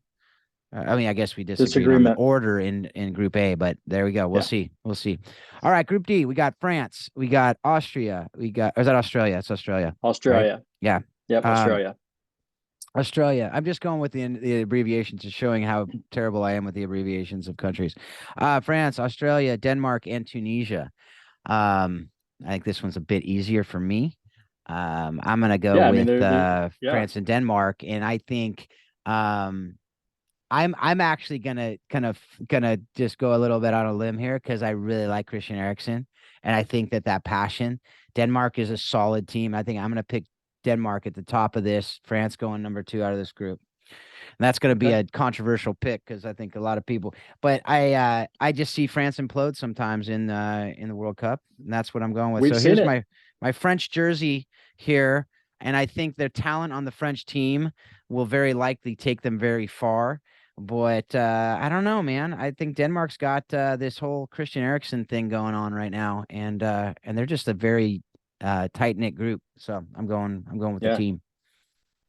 Speaker 1: mean, I guess we disagreed on the
Speaker 2: Disagreement.
Speaker 1: order in Group A, but there we go. We'll
Speaker 2: Yeah.
Speaker 1: see. We'll see. All right, Group D. We got France. We got Austria. Or is that Australia? It's Australia, right?
Speaker 2: Australia.
Speaker 1: Yeah.
Speaker 2: Yep.
Speaker 1: Um,
Speaker 2: Australia.
Speaker 1: Australia. I'm just going with the abbreviations, just showing how terrible I am with the abbreviations of countries. France, Australia, Denmark, and Tunisia. I think this one's a bit easier for me. I'm gonna go
Speaker 2: Yeah. I mean,
Speaker 1: with
Speaker 2: they're yeah.
Speaker 1: France and Denmark, and I think um, I'm actually gonna just go a little bit on a limb here because I really like Christian Eriksen, and I think that passion. Denmark is a solid team. I think I'm gonna pick Denmark at the top of this. France going number 2 out of this group. And that's going to be
Speaker 2: Okay.
Speaker 1: a controversial pick because I think a lot of people. But I just see France implode sometimes in the World Cup, and that's what I'm going with.
Speaker 2: We've
Speaker 1: So
Speaker 2: seen
Speaker 1: here's
Speaker 2: it.
Speaker 1: my French jersey here, and I think the talent on the French team will very likely take them very far. But I don't know, man. I think Denmark's got this whole Christian Eriksen thing going on right now, and they're just a very tight knit group. So I'm going with the
Speaker 2: Yeah.
Speaker 1: team.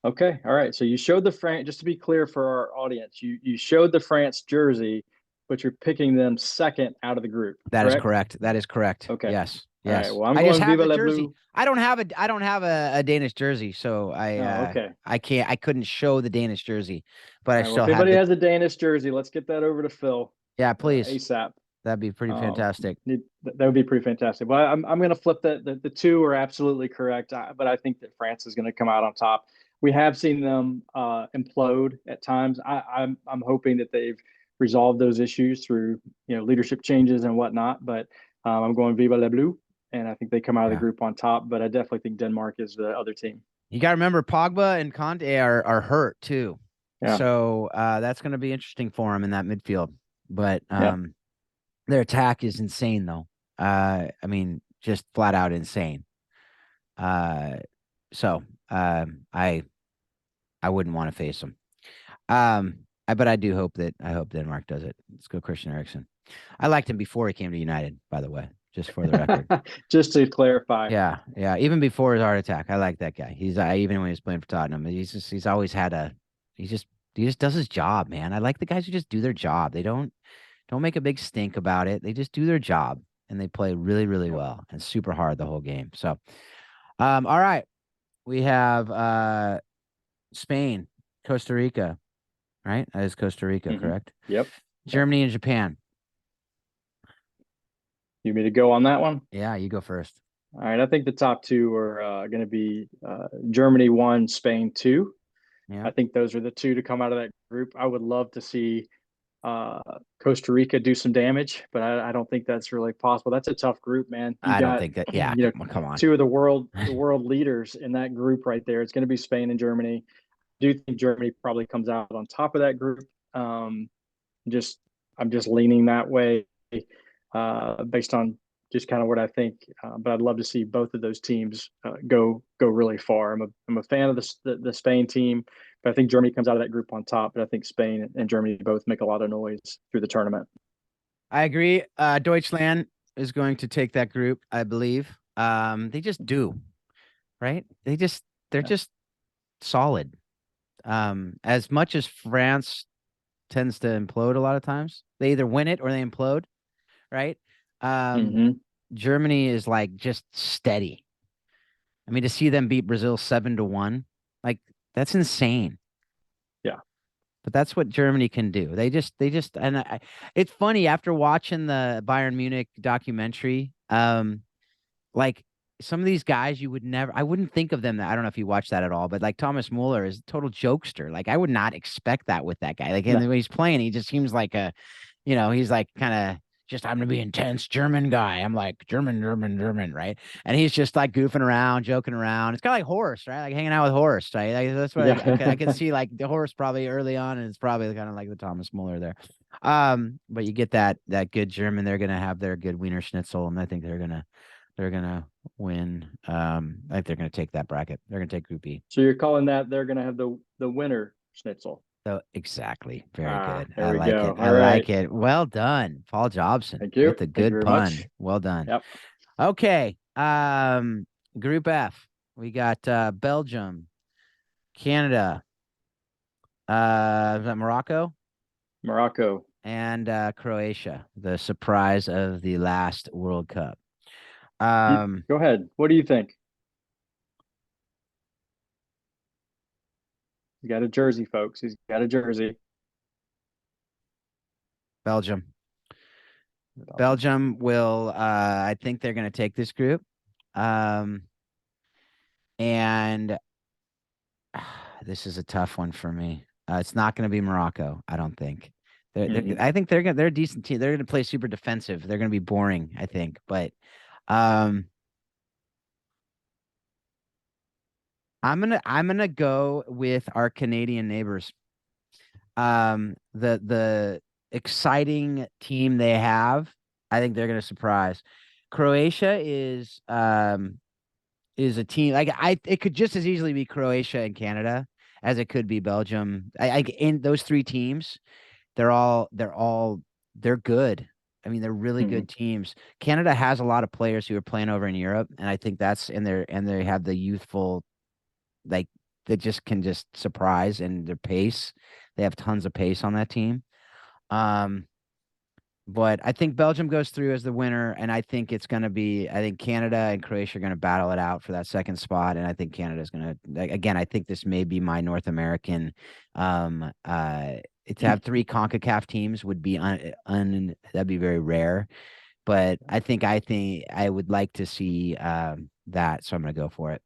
Speaker 2: Okay. All right. So you showed the France, just to be clear for our audience, you showed the France jersey, but you're picking them second out of the group,
Speaker 1: That is
Speaker 2: correct?
Speaker 1: correct. That is correct.
Speaker 2: Okay.
Speaker 1: Yes.
Speaker 2: All right.
Speaker 1: Yes.
Speaker 2: Well, I'm
Speaker 1: I just
Speaker 2: going
Speaker 1: have
Speaker 2: Viva
Speaker 1: the
Speaker 2: la
Speaker 1: jersey.
Speaker 2: Blue.
Speaker 1: I don't have a Danish jersey, so
Speaker 2: Oh, okay.
Speaker 1: I couldn't show the Danish jersey, but I
Speaker 2: All right. Well,
Speaker 1: still
Speaker 2: if
Speaker 1: have
Speaker 2: anybody
Speaker 1: the
Speaker 2: has a Danish jersey, let's get that over to Phil
Speaker 1: yeah, please.
Speaker 2: ASAP.
Speaker 1: That'd be pretty fantastic.
Speaker 2: That would be pretty fantastic. Well, I'm going to flip that. The two are absolutely correct, but I think that France is going to come out on top. We have seen them implode at times. I'm hoping that they've resolved those issues through leadership changes and whatnot. But I'm going Viva la Blue, and I think they come out of the
Speaker 1: Yeah.
Speaker 2: group on top. But I definitely think Denmark is the other team.
Speaker 1: You got to remember Pogba and Conte are hurt too.
Speaker 2: Yeah,
Speaker 1: So that's going to be interesting for him in that midfield. But
Speaker 2: yeah.
Speaker 1: their attack is insane though. I mean, just flat out insane. Uh so I wouldn't want to face them. But I do hope that I hope Denmark does it. Let's go, Christian Eriksen. I liked him before he came to United, by the way, just for the record.
Speaker 2: Just to clarify.
Speaker 1: Yeah, yeah. Even before his heart attack, I like that guy. He's even when he was playing for Tottenham, he's always had a he just he just does his job, man. I like the guys who just do their job. They don't make a big stink about it. They just do their job and they play really, really
Speaker 2: Yep.
Speaker 1: well and super hard the whole game. So, all right, we have Spain, Costa Rica. Right? That is Costa Rica,
Speaker 2: Mm-hmm.
Speaker 1: correct?
Speaker 2: Yep. Yep.
Speaker 1: Germany and Japan.
Speaker 2: You want me to go on that one?
Speaker 1: Yeah, you go first.
Speaker 2: All right, I think the top two are going to be Germany one, Spain two.
Speaker 1: Yeah.
Speaker 2: I think those are the two to come out of that group. I would love to see uh, Costa Rica do some damage, but I don't think that's really possible. That's a tough group, man. You
Speaker 1: I don't
Speaker 2: got
Speaker 1: think that. Yeah, come on.
Speaker 2: two of the world leaders in that group right there. It's going to be Spain and Germany. I do think Germany probably comes out on top of that group. Um, just I'm just leaning that way based on just kind of what I think. But I'd love to see both of those teams go really far. I'm a fan of the Spain team, but I think Germany comes out of that group on top. But I think Spain and Germany both make a lot of noise through the tournament.
Speaker 1: I agree. Deutschland is going to take that group, I believe. They just do, right? They're
Speaker 2: Yeah.
Speaker 1: just solid. As much as France tends to implode a lot of times, they either win it or they implode, right? Um,
Speaker 2: Mm-hmm.
Speaker 1: Germany is like just steady. I mean, to see them beat Brazil 7-1, like that's insane.
Speaker 2: Yeah.
Speaker 1: But that's what Germany can do. And it's funny after watching the Bayern Munich documentary. Like some of these guys, I wouldn't think of them. I don't know if you watch that at all, but like Thomas Muller is a total jokester. Like I would not expect that with that guy. Like and
Speaker 2: No.
Speaker 1: the way he's playing, he just seems like he's like kind of just I'm gonna be intense German guy. I'm like German, right? And he's just like goofing around, joking around. It's kind of like Horse, right? Like hanging out with Horse, right? Like, that's what I
Speaker 2: Yeah.
Speaker 1: could see like the Horse probably early on, and it's probably kind of like the Thomas Muller there. But you get that good German. They're gonna have their good Wiener Schnitzel, and I think they're gonna win. I think they're gonna take that bracket. They're gonna take Group E.
Speaker 2: So you're calling that they're going to have the winner schnitzel.
Speaker 1: So exactly. Very good.
Speaker 2: There
Speaker 1: I
Speaker 2: we
Speaker 1: like
Speaker 2: go.
Speaker 1: it. I
Speaker 2: All right.
Speaker 1: like it. Well done, Paul Jobson
Speaker 2: Thank you.
Speaker 1: with a
Speaker 2: Thank you
Speaker 1: good
Speaker 2: very
Speaker 1: pun.
Speaker 2: much.
Speaker 1: Well done.
Speaker 2: Yep.
Speaker 1: Okay. Group F. We got Belgium, Canada, is that Morocco?
Speaker 2: Morocco.
Speaker 1: And Croatia, the surprise of the last World Cup.
Speaker 2: Go ahead. What do you think? You got a jersey, folks. He's got a jersey.
Speaker 1: Belgium. Belgium will I think they're going to take this group. Um and this is a tough one for me. It's not going to be Morocco, I don't think.
Speaker 2: Mm-hmm.
Speaker 1: I think they're a decent team. They're going to play super defensive. They're going to be boring, I think. But um, I'm gonna go with our Canadian neighbors. The exciting team they have, I think they're going to surprise. Croatia is a team like it could just as easily be Croatia and Canada as it could be Belgium. In those three teams, they're good. I mean, they're really
Speaker 2: Mhm.
Speaker 1: good teams. Canada has a lot of players who are playing over in Europe, and I think that's in there, and they have the youthful, like, that just can just surprise and their pace. They have tons of pace on that team. Um, but I think Belgium goes through as the winner, and I think it's going to be. I think Canada and Croatia are going to battle it out for that second spot, and I think Canada's going to. Again, I think this may be my North American. Um, uh, to have three Concacaf teams would be that'd be very rare, but I think I would like to see that, so I'm going to go for it.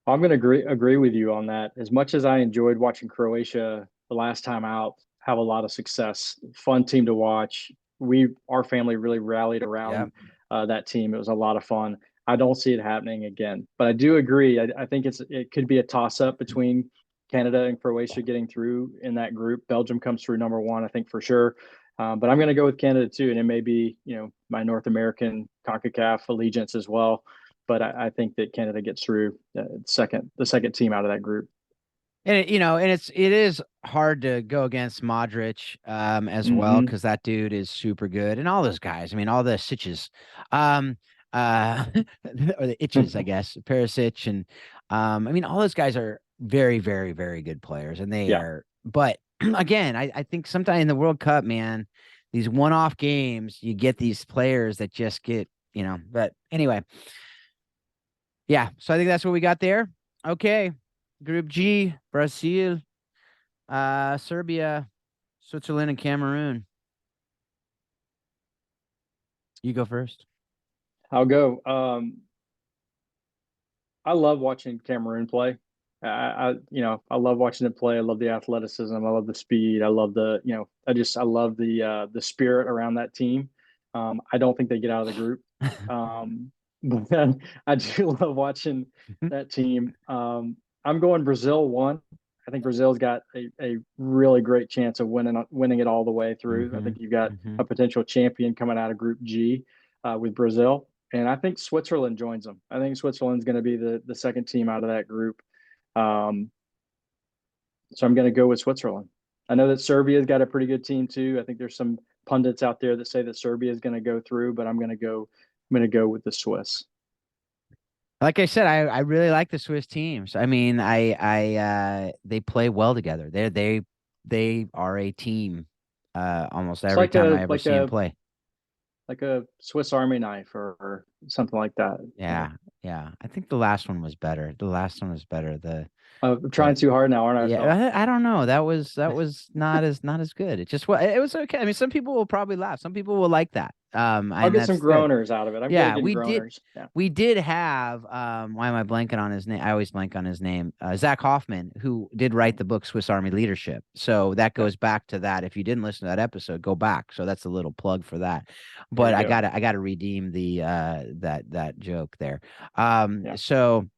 Speaker 2: I'm going to agree with you on that. As much as I enjoyed watching Croatia the last time out have a lot of success, fun team to watch. Our family really rallied
Speaker 1: Yeah.
Speaker 2: around that team. It was a lot of fun. I don't see it happening again, but I do agree. I think it could be a toss up between Canada and Croatia getting through in that group. Belgium comes through number one, I think for sure. But I'm going to go with Canada too, and it may be my North American CONCACAF allegiance as well, but I think that Canada gets through the second team out of that group.
Speaker 1: And it is hard to go against Modric as well,
Speaker 2: Mm-hmm.
Speaker 1: because that dude is super good, and all those guys. I mean, all the Sitches, um, or the itches, I guess, Perisic, and I mean, all those guys are very, very, very good players, and they
Speaker 2: Yeah,
Speaker 1: are. But again, I think sometimes in the World Cup, man, these one-off games, you get these players that just get. But anyway, yeah. So I think that's what we got there. Okay. Group G, Brazil, Serbia, Switzerland, and Cameroon. You go first.
Speaker 2: I'll go. I love watching Cameroon play. I love watching it play. I love the athleticism. I love the speed. I love I love the spirit around that team. I don't think they get out of the group. But then I do love watching that team. I'm going Brazil one. I think Brazil's got a really great chance of winning it all the way through. I
Speaker 1: Mm-hmm.
Speaker 2: think you've got
Speaker 1: Mm-hmm.
Speaker 2: a potential champion coming out of Group G with Brazil. And I think Switzerland joins them. I think Switzerland's going to be the second team out of that group. Um, so I'm going to go with Switzerland. I know that Serbia's got a pretty good team too. I think there's some pundits out there that say that Serbia is going to go through, but I'm going to go. I'm going to go with the Swiss.
Speaker 1: Like I said, I really like the Swiss teams. I mean, they play well together. They are a team. Almost
Speaker 2: It's
Speaker 1: every
Speaker 2: like
Speaker 1: time I
Speaker 2: a
Speaker 1: ever see them play.
Speaker 2: like a Swiss Army knife or something like that.
Speaker 1: Yeah, yeah. I think the last one was better. The last one was better.
Speaker 2: I'm trying
Speaker 1: The
Speaker 2: too hard now, aren't I, Phil?
Speaker 1: Yeah, I don't know. That was not as good. It was okay. I mean, some people will probably laugh. Some people will like that.
Speaker 2: I'll
Speaker 1: And
Speaker 2: get some
Speaker 1: that's good.
Speaker 2: groaners out of it. I'm good at
Speaker 1: Yeah,
Speaker 2: getting
Speaker 1: we did.
Speaker 2: groaners. Yeah.
Speaker 1: We did have. Why am I blanking on his name? I always blank on his name. Zach Hoffman, who did write the book Swiss Army Leadership. So that
Speaker 2: Okay.
Speaker 1: goes back to that. If you didn't listen to that episode, go back. So that's a little plug for that.
Speaker 2: There
Speaker 1: But
Speaker 2: you go.
Speaker 1: I gotta redeem the that joke there.
Speaker 2: Yeah.
Speaker 1: So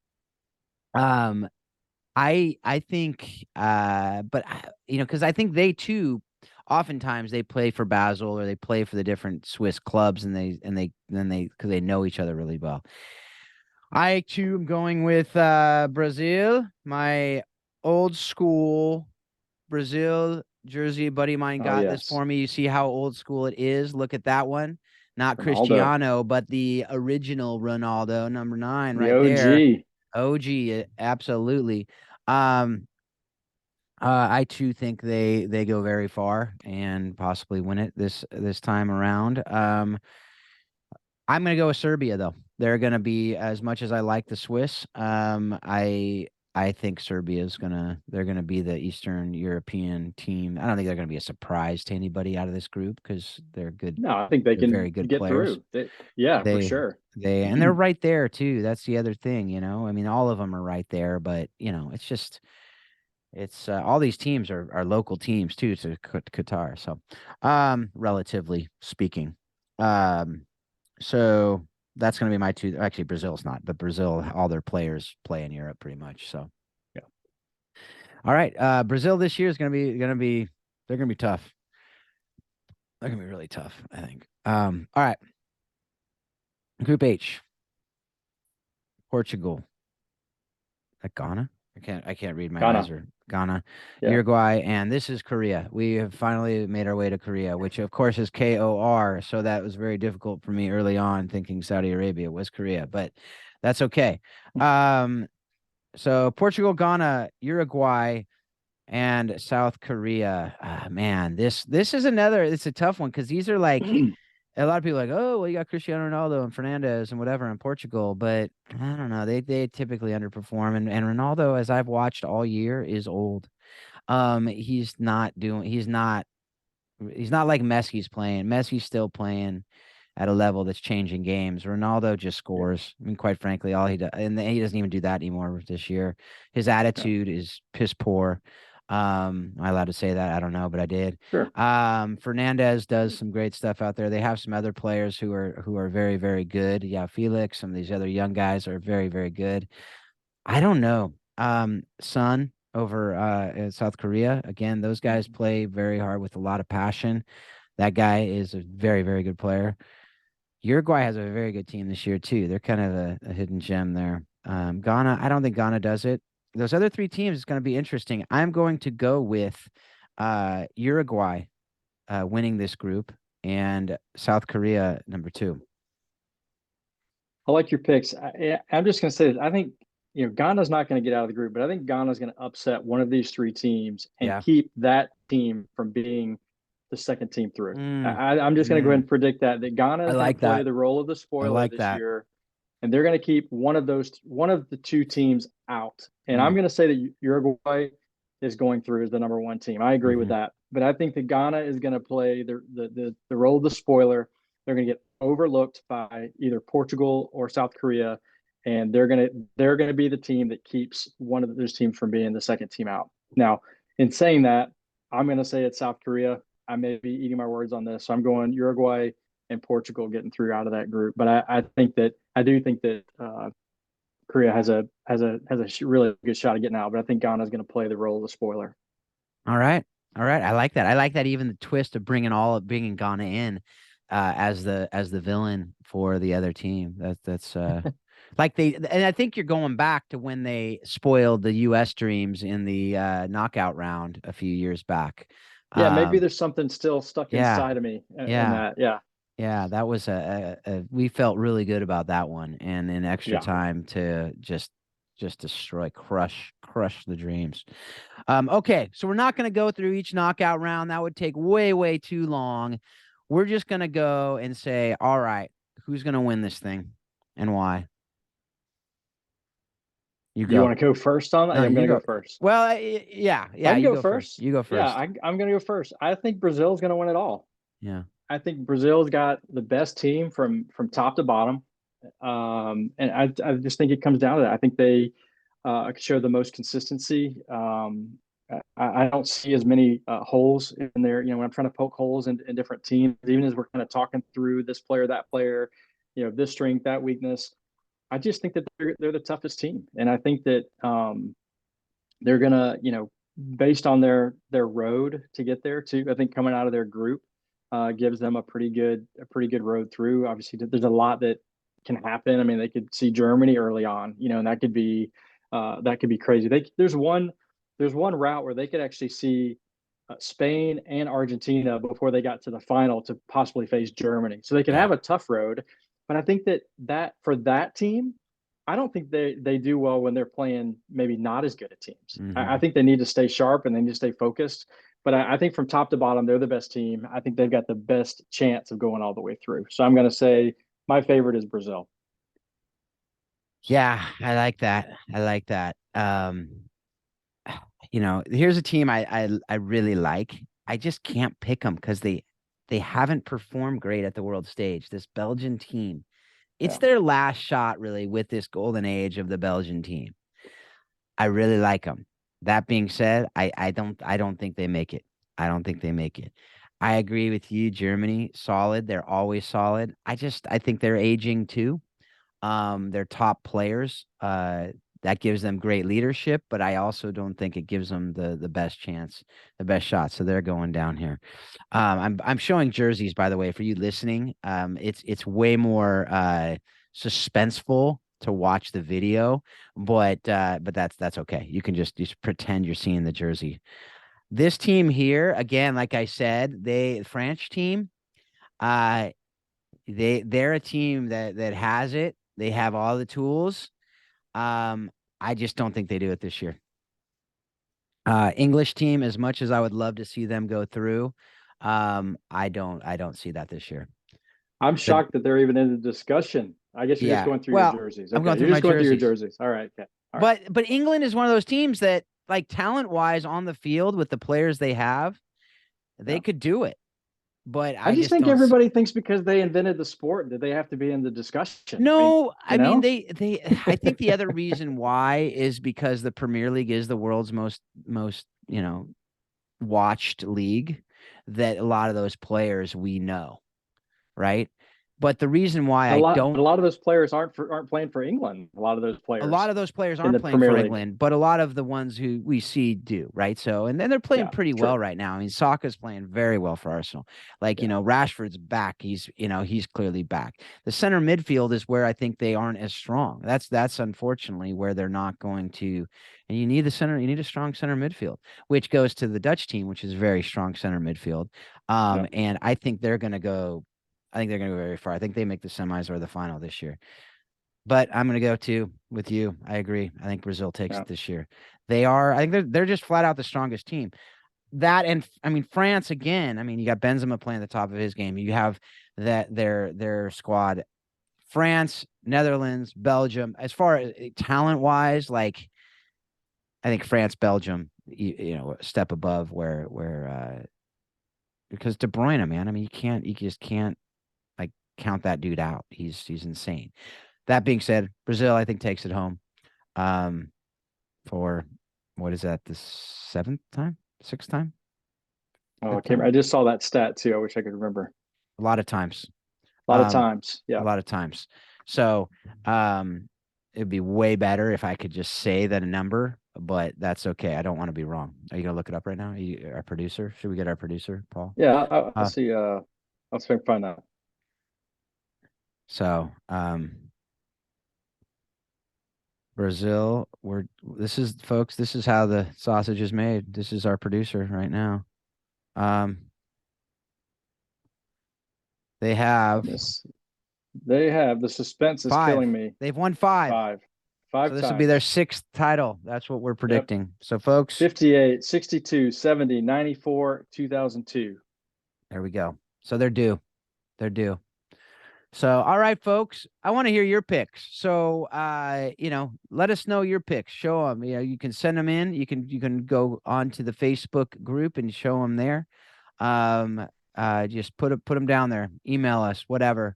Speaker 1: um I think but because I think they too oftentimes they play for Basel or they play for the different Swiss clubs, and they because they know each other really well. I too am going with Brazil, my old school Brazil jersey. A buddy of mine
Speaker 2: Oh
Speaker 1: got this
Speaker 2: yes.
Speaker 1: for me. You see how old school it is? Look at that one. Not
Speaker 2: Ronaldo,
Speaker 1: Cristiano, but the original Ronaldo, number 9
Speaker 2: the
Speaker 1: right there.
Speaker 2: OG.
Speaker 1: OG, absolutely. Um, I too think they go very far and possibly win it this time around. I'm gonna go with Serbia though. They're gonna be, as much as I like the Swiss. I think they're gonna be the Eastern European team. I don't think they're gonna be a surprise to anybody out of this group because they're good.
Speaker 2: No, I think they
Speaker 1: They're very
Speaker 2: can
Speaker 1: good
Speaker 2: get
Speaker 1: players.
Speaker 2: through. Yeah, for
Speaker 1: They
Speaker 2: sure.
Speaker 1: and they're right there too. That's the other thing. I mean, all of them are right there, but it's just it's all these teams are local teams too to Qatar. So, relatively speaking, so that's going to be my two. Actually, Brazil's not, but Brazil, all their players play in Europe pretty much. So,
Speaker 2: Yeah.
Speaker 1: All right. Brazil this year is they're gonna be tough. They're gonna be really tough, I think. All right. Group H, Portugal. At Ghana? I can't read my eyes
Speaker 2: Ghana.
Speaker 1: are Ghana,
Speaker 2: Yeah.
Speaker 1: Uruguay, and this is Korea. We have finally made our way to Korea, which of course is KOR. So that was very difficult for me early on thinking Saudi Arabia was Korea, but that's okay. Um, so Portugal, Ghana, Uruguay, and South Korea. Man, this is another. It's a tough one because these are like a lot of people are like, oh, well, you got Cristiano Ronaldo and Fernandez and whatever in Portugal, but I don't know. They typically underperform, and Ronaldo, as I've watched all year, is old. He's not like Messi's playing. Messi's still playing at a level that's changing games. Ronaldo just
Speaker 2: Yeah.
Speaker 1: scores. I mean, quite frankly, all he does, and he doesn't even do that anymore this year. His
Speaker 2: Yeah.
Speaker 1: attitude is piss poor. Am I allowed to say that? I don't know, but I did.
Speaker 2: Sure.
Speaker 1: Fernandez does some great stuff out there. They have some other players who are very, very good. Yeah, Felix, some of these other young guys are very, very good. I don't know. Sun over in South Korea. Again, those guys
Speaker 2: Mhm.
Speaker 1: play very hard with a lot of passion. That guy is a very, very good player. Uruguay has a very good team this year too. They're kind of a hidden gem there. Ghana, I don't think Ghana does it. Those other three teams is going to be interesting. I'm going to go with Uruguay winning this group and South Korea number two.
Speaker 2: I like your picks. I'm just going to say this. I think, Ghana's not going to get out of the group, but I think Ghana's going to upset one of these three teams and
Speaker 1: Yeah.
Speaker 2: keep that team from being the second team through.
Speaker 1: Mm,
Speaker 2: I'm just going to go ahead
Speaker 1: mm.
Speaker 2: and predict that Ghana
Speaker 1: I
Speaker 2: is going to
Speaker 1: like
Speaker 2: play
Speaker 1: that.
Speaker 2: the role of the
Speaker 1: I
Speaker 2: spoiler
Speaker 1: like
Speaker 2: this
Speaker 1: that.
Speaker 2: year, and they're going to keep one of the two teams out. And I'm
Speaker 1: Mm,
Speaker 2: going to say that Uruguay is going through as the number one team. I agree with
Speaker 1: hmm.
Speaker 2: that, but I think that Ghana is going to play the role of the spoiler. They're going to get overlooked by either Portugal or South Korea, and they're gonna be the team that keeps one of those teams from being the second team out. Now, in saying that, I'm going to say it's South Korea. I may be eating my words on this, so I'm going Uruguay and Portugal getting through out of that group. But I do think that Korea has a really good shot of getting out. But I think Ghana is going to play the role of the spoiler.
Speaker 1: All right. All right. I like that. I like that even the twist of bringing Ghana in as the villain for the other team. That's like and I think you're going back to when they spoiled the US dreams in the knockout round a few years back.
Speaker 2: Yeah, maybe
Speaker 1: Um
Speaker 2: there's something still stuck
Speaker 1: yeah.
Speaker 2: inside of me in
Speaker 1: Yeah.
Speaker 2: that. Yeah,
Speaker 1: Yeah, that was we felt really good about that one and in extra
Speaker 2: yeah.
Speaker 1: time to just destroy crush the dreams. Okay, so we're not going to go through each knockout round. That would take way, way too long. We're just going to go and say, all right, who's going to win this thing and why? You
Speaker 2: You
Speaker 1: go.
Speaker 2: want to go first on that?
Speaker 1: No,
Speaker 2: Yeah, I'm
Speaker 1: you
Speaker 2: going to
Speaker 1: go.
Speaker 2: go first.
Speaker 1: Well, yeah,
Speaker 2: I
Speaker 1: yeah,
Speaker 2: can
Speaker 1: you
Speaker 2: go
Speaker 1: go first.
Speaker 2: first.
Speaker 1: You go
Speaker 2: Yeah,
Speaker 1: first.
Speaker 2: I'm going to go first. I think Brazil's going to win it all.
Speaker 1: Yeah.
Speaker 2: I think Brazil's got the best team from top to bottom, and I just think it comes down to that. I think they show the most consistency. I don't see as many holes in there. When I'm trying to poke holes in different teams, even as we're kind of talking through this player, that player, this strength, that weakness. I just think that they're the toughest team, and I think that they're gonna, based on their road to get there too. I think coming out of their group gives them a pretty good road through. Obviously, there's a lot that can happen. I mean, they could see Germany early on, and that could be crazy. There's one route where they could actually see Spain and Argentina before they got to the final to possibly face Germany. So they could
Speaker 1: Yeah.
Speaker 2: have a tough road, but I think that for that team, I don't think they do well when they're playing maybe not as good at teams. I
Speaker 1: Hmm.
Speaker 2: think they need to stay sharp and they need to stay focused. But I think from top to bottom, they're the best team. I think they've got the best chance of going all the way through. So I'm going to say my favorite is Brazil.
Speaker 1: Yeah, I like that. I like that. Here's a team I really like. I just can't pick them because they haven't performed great at the world stage. This Belgian team, it's
Speaker 2: Yeah.
Speaker 1: their last shot really with this golden age of the Belgian team. I really like them. That being said, I don't think they make it. I don't think they make it. I agree with you, Germany, solid. They're always solid. I think they're aging too. Their top players, That gives them great leadership, but I also don't think it gives them the best chance, the best shot. So they're going down here. I'm showing jerseys, by the way, for you listening. It's way more suspenseful to watch the video, but that's okay. You can just pretend you're seeing the jersey. This team here, again, like I said, the French team, uh, they're a team that has it. They have all the tools. I just don't think they do it this year. English team, as much as I would love to see them go through, I don't see that this year.
Speaker 2: I'm
Speaker 1: The
Speaker 2: shocked that they're even in the discussion. I guess you're just
Speaker 1: Yeah,
Speaker 2: going through your
Speaker 1: well,
Speaker 2: jerseys.
Speaker 1: I'm
Speaker 2: Okay,
Speaker 1: going through
Speaker 2: you're
Speaker 1: my
Speaker 2: just going through your
Speaker 1: jerseys,
Speaker 2: jerseys. All right, okay, all right.
Speaker 1: but England is one of those teams that, like, talent wise on the field with the players they have, they
Speaker 2: Yeah.
Speaker 1: could do it. But
Speaker 2: I
Speaker 1: I
Speaker 2: just
Speaker 1: just
Speaker 2: think
Speaker 1: don't see.
Speaker 2: everybody thinks because they invented the sport that they have to be in the discussion. I mean,
Speaker 1: No,
Speaker 2: you
Speaker 1: I mean
Speaker 2: know,
Speaker 1: they I think the other reason why is because the Premier League is the world's most, watched league, that a lot of those players we know, right? But the reason why I
Speaker 2: but
Speaker 1: don't
Speaker 2: a lot of those players aren't playing for England. A lot of those
Speaker 1: a lot
Speaker 2: players
Speaker 1: of those players
Speaker 2: in
Speaker 1: aren't
Speaker 2: the
Speaker 1: playing
Speaker 2: Premier
Speaker 1: for
Speaker 2: League.
Speaker 1: England, but a lot of the ones who we see do, right? So, and then they're playing
Speaker 2: Yeah,
Speaker 1: pretty
Speaker 2: true.
Speaker 1: well right now. I mean, Saka's playing very well for Arsenal. Like,
Speaker 2: Yeah.
Speaker 1: Rashford's back. He's clearly back. The center midfield is where I think they aren't as strong. That's unfortunately where they're not going to. And you need a strong center midfield, which goes to the Dutch team, which is very strong center midfield.
Speaker 2: Yeah.
Speaker 1: And I think they're going to go very far. I think they make the semis or the final this year. But I'm going to go with you. I agree. I think Brazil takes
Speaker 2: Yeah.
Speaker 1: it this year. I think they're just flat out the strongest team. That, and I mean France again. I mean, you got Benzema playing at the top of his game. You have their squad. France, Netherlands, Belgium. As far as talent wise, like, I think France, Belgium, a step above where because De Bruyne, man. I mean, you just can't, like, count that dude out. He's insane. That being said, Brazil, I think, takes it home. Um, for what is that? The seventh time, sixth time,
Speaker 2: Oh, I
Speaker 1: fifth
Speaker 2: can't.
Speaker 1: time?
Speaker 2: I just saw that stat too. I wish I could remember.
Speaker 1: A lot of times.
Speaker 2: A lot of
Speaker 1: Um,
Speaker 2: times.
Speaker 1: a
Speaker 2: Yeah.
Speaker 1: lot of times. So, it'd be way better if I could just say that a number, but that's okay. I don't want to be wrong. Are you gonna look it up right now? Our producer? Should we get our producer, Paul?
Speaker 2: Yeah. I'll
Speaker 1: Uh,
Speaker 2: see. I'll see if I can find out.
Speaker 1: so, Brazil, folks, this is how the sausage is made. This is our producer right now. Um, they have
Speaker 2: This they have the suspense is
Speaker 1: five.
Speaker 2: killing me.
Speaker 1: They've won five.
Speaker 2: Five.
Speaker 1: So
Speaker 2: Five
Speaker 1: this will be their
Speaker 2: times.
Speaker 1: sixth title. That's what we're
Speaker 2: Yep.
Speaker 1: predicting. So, folks,
Speaker 2: 58, 62, 70, 94, 2002.
Speaker 1: there we go. So they're due. They're due. So, all right, folks, I want to hear your picks. So, let us know your picks. Show them. You can send them in. You can go on to the Facebook group and show them there. Just put them down there. Email us, whatever.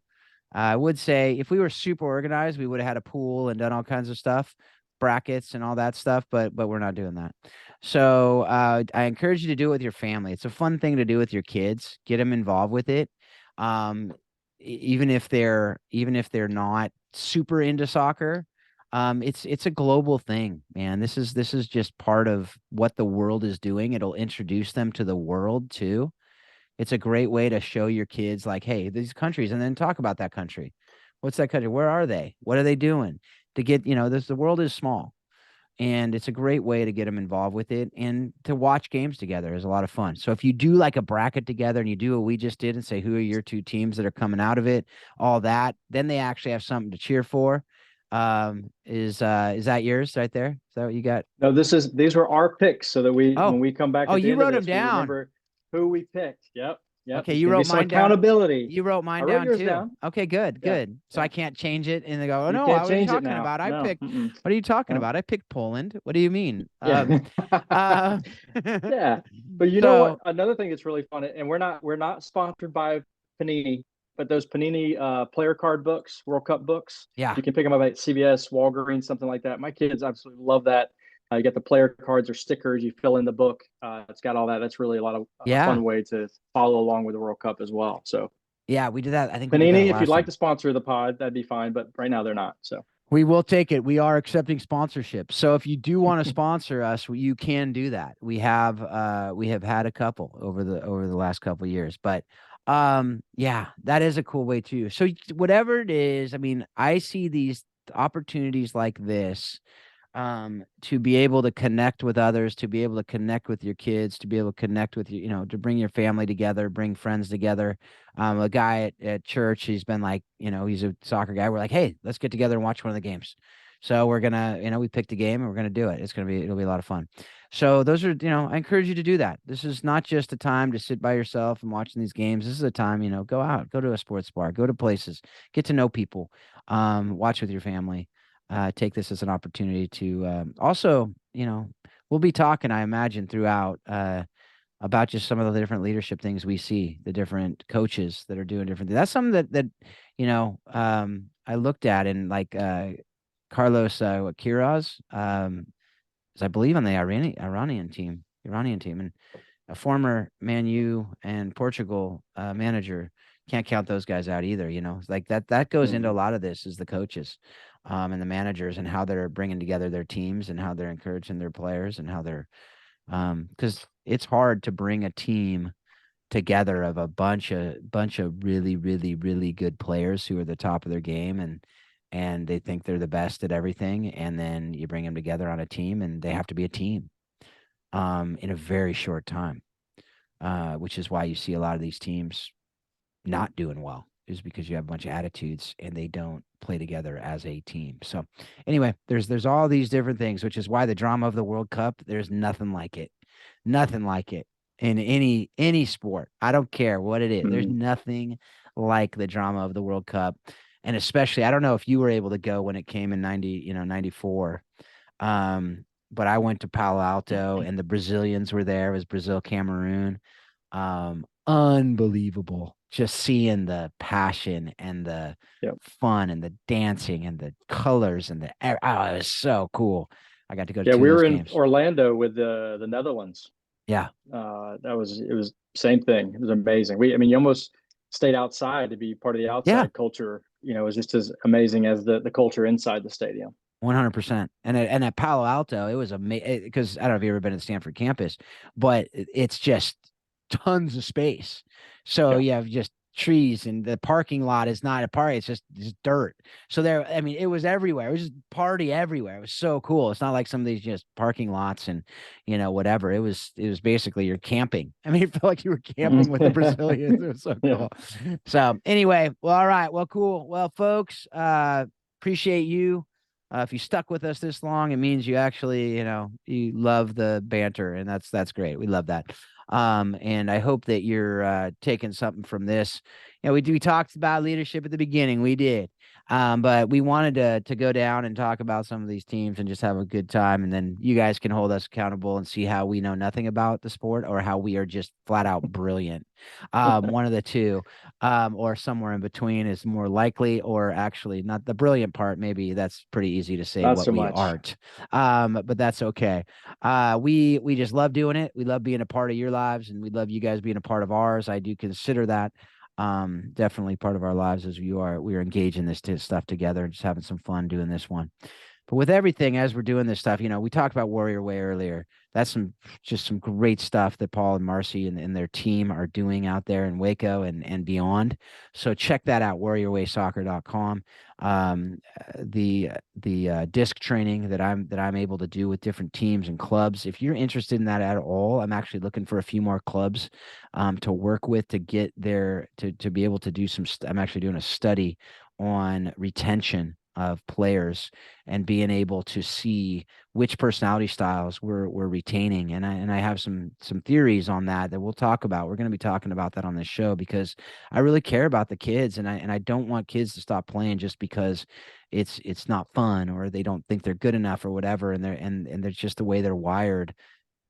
Speaker 1: I would say if we were super organized, we would have had a pool and done all kinds of stuff, brackets and all that stuff, but we're not doing that. So, I encourage you to do it with your family. It's a fun thing to do with your kids. Get them involved with it. Even if they're not super into soccer, it's a global thing, man. This is just part of what the world is doing. It'll introduce them to the world too. It's a great way to show your kids, like, hey, these countries, and then talk about that country. What's that country? Where are they? What are they doing? To get, the world is small, and it's a great way to get them involved with it, and to watch games together is a lot of fun. So if you do like a bracket together and you do what we just did and say who are your two teams that are coming out of it, all that, then they actually have something to cheer for. Is that yours right there? Is that what you got?
Speaker 2: No, these were our picks so that
Speaker 1: Oh,
Speaker 2: when we come back
Speaker 1: oh,
Speaker 2: at the
Speaker 1: you
Speaker 2: end of
Speaker 1: wrote them
Speaker 2: this, we
Speaker 1: down.
Speaker 2: remember who we picked. Yep. Yep.
Speaker 1: Okay,
Speaker 2: There's
Speaker 1: you
Speaker 2: going to be
Speaker 1: wrote
Speaker 2: some
Speaker 1: mine down.
Speaker 2: accountability.
Speaker 1: You wrote
Speaker 2: I
Speaker 1: mine
Speaker 2: wrote
Speaker 1: down
Speaker 2: yours
Speaker 1: too.
Speaker 2: down.
Speaker 1: Okay, good,
Speaker 2: Yeah.
Speaker 1: good. So
Speaker 2: Yeah.
Speaker 1: I can't change it, and they go, "Oh
Speaker 2: You
Speaker 1: no,
Speaker 2: can't
Speaker 1: what are you
Speaker 2: change it
Speaker 1: talking
Speaker 2: now.
Speaker 1: about? I
Speaker 2: No.
Speaker 1: picked.
Speaker 2: Mm-mm.
Speaker 1: What are you talking
Speaker 2: No.
Speaker 1: about? I picked Poland. What do you mean?"
Speaker 2: Yeah.
Speaker 1: Uh,
Speaker 2: Yeah. But you know what?
Speaker 1: so
Speaker 2: Another thing that's really fun, and we're not sponsored by Panini, but those Panini player card books, World Cup books,
Speaker 1: yeah,
Speaker 2: you can pick them up at CVS, Walgreens, something like that. My kids absolutely love that. You get the player cards or stickers, you fill in the book. It's got all that. That's really a
Speaker 1: yeah,
Speaker 2: fun way to follow along with the World Cup as well. So
Speaker 1: yeah. We did that. I think we did that
Speaker 2: Panini, if you'd
Speaker 1: last
Speaker 2: like
Speaker 1: time.
Speaker 2: to sponsor the pod, that'd be fine. But right now they're not. So
Speaker 1: We will take it. We are accepting sponsorship. So if you do want to sponsor us, you can do that. We have had a couple over the last couple of years. But yeah, that is a cool way too. So whatever it is, I mean, I see these opportunities like this to be able to connect with others, to be able to connect with your kids, to be able to connect with you, to bring your family together, bring friends together. A guy at church, he's been like, he's a soccer guy. We're like, hey, let's get together and watch one of the games. So we're gonna, we picked a game and we're gonna do it. It'll be a lot of fun. So those are, I encourage you to do that. This is not just a time to sit by yourself and watching these games. This is a time, go out, go to a sports bar, go to places, get to know people, watch with your family. Take this as an opportunity to also, we'll be talking, I imagine, throughout about just some of the different leadership things we see, the different coaches that are doing different things. That's something that I looked at in like Carlos Queiroz, is I believe on the Iranian team, and a former Man U and Portugal manager. Can't count those guys out either. Like that goes into a lot of this is the coaches and the managers and how they're bringing together their teams and how they're encouraging their players and how they're because it's hard to bring a team together of a bunch of really really really good players who are the top of their game and they think they're the best at everything, and then you bring them together on a team and they have to be a team in a very short time, which is why you see a lot of these teams not doing well, is because you have a bunch of attitudes and they don't play together as a team. So anyway, there's all these different things, which is why the drama of the World Cup, there's nothing like it. Nothing like it in any sport. I don't care what it is. There's nothing like the drama of the World Cup. And especially, I don't know if you were able to go when it came in 94. But I went to Palo Alto and the Brazilians were there. It was Brazil, Cameroon. Unbelievable. Just seeing the passion and the fun and the dancing and the colors and it was so cool. I got to go to two
Speaker 2: we
Speaker 1: of
Speaker 2: were
Speaker 1: those
Speaker 2: in
Speaker 1: games.
Speaker 2: Orlando with the Netherlands.
Speaker 1: Yeah.
Speaker 2: It was same thing. It was amazing. I mean, you almost stayed outside to be part of the outside culture. It was just as amazing as the culture inside the stadium.
Speaker 1: 100%. And at Palo Alto, it was amazing because I don't know if you've ever been at the Stanford campus, but it's just tons of space. So you have just trees and the parking lot is not a park. It's just dirt. So I mean, it was everywhere. It was just party everywhere. It was so cool. It's not like some of these just parking lots and, whatever. It was basically you're camping. I mean, it felt like you were camping with the Brazilians. It was so cool. So anyway, well, all right. Well, cool. Well, folks, appreciate you. If you stuck with us this long, it means you actually, you love the banter, and that's great. We love that. And I hope that you're taking something from this. We talked about leadership at the beginning. We did. But we wanted to go down and talk about some of these teams and just have a good time. And then you guys can hold us accountable and see how we know nothing about the sport or how we are just flat out brilliant. One of the two, or somewhere in between is more likely, or actually not the brilliant part. Maybe that's pretty easy to say
Speaker 2: Not
Speaker 1: what
Speaker 2: so
Speaker 1: we
Speaker 2: much.
Speaker 1: aren't. But that's okay. We just love doing it. We love being a part of your lives, and we love you guys being a part of ours. I do consider that definitely part of our lives as we are engaged in this stuff together, just having some fun doing this one. But with everything, as we're doing this stuff, we talked about Warrior Way earlier. That's just some great stuff that Paul and Marcy and their team are doing out there in Waco and beyond. So check that out, warriorwaysoccer.com. The disc training that I'm able to do with different teams and clubs. If you're interested in that at all, I'm actually looking for a few more clubs to work with to get there to be able to do I'm actually doing a study on retention of players and being able to see which personality styles we're retaining. And I have some theories on that we'll talk about. We're going to be talking about that on this show because I really care about the kids, and I don't want kids to stop playing just because it's not fun or they don't think they're good enough or whatever. And they're just the way they're wired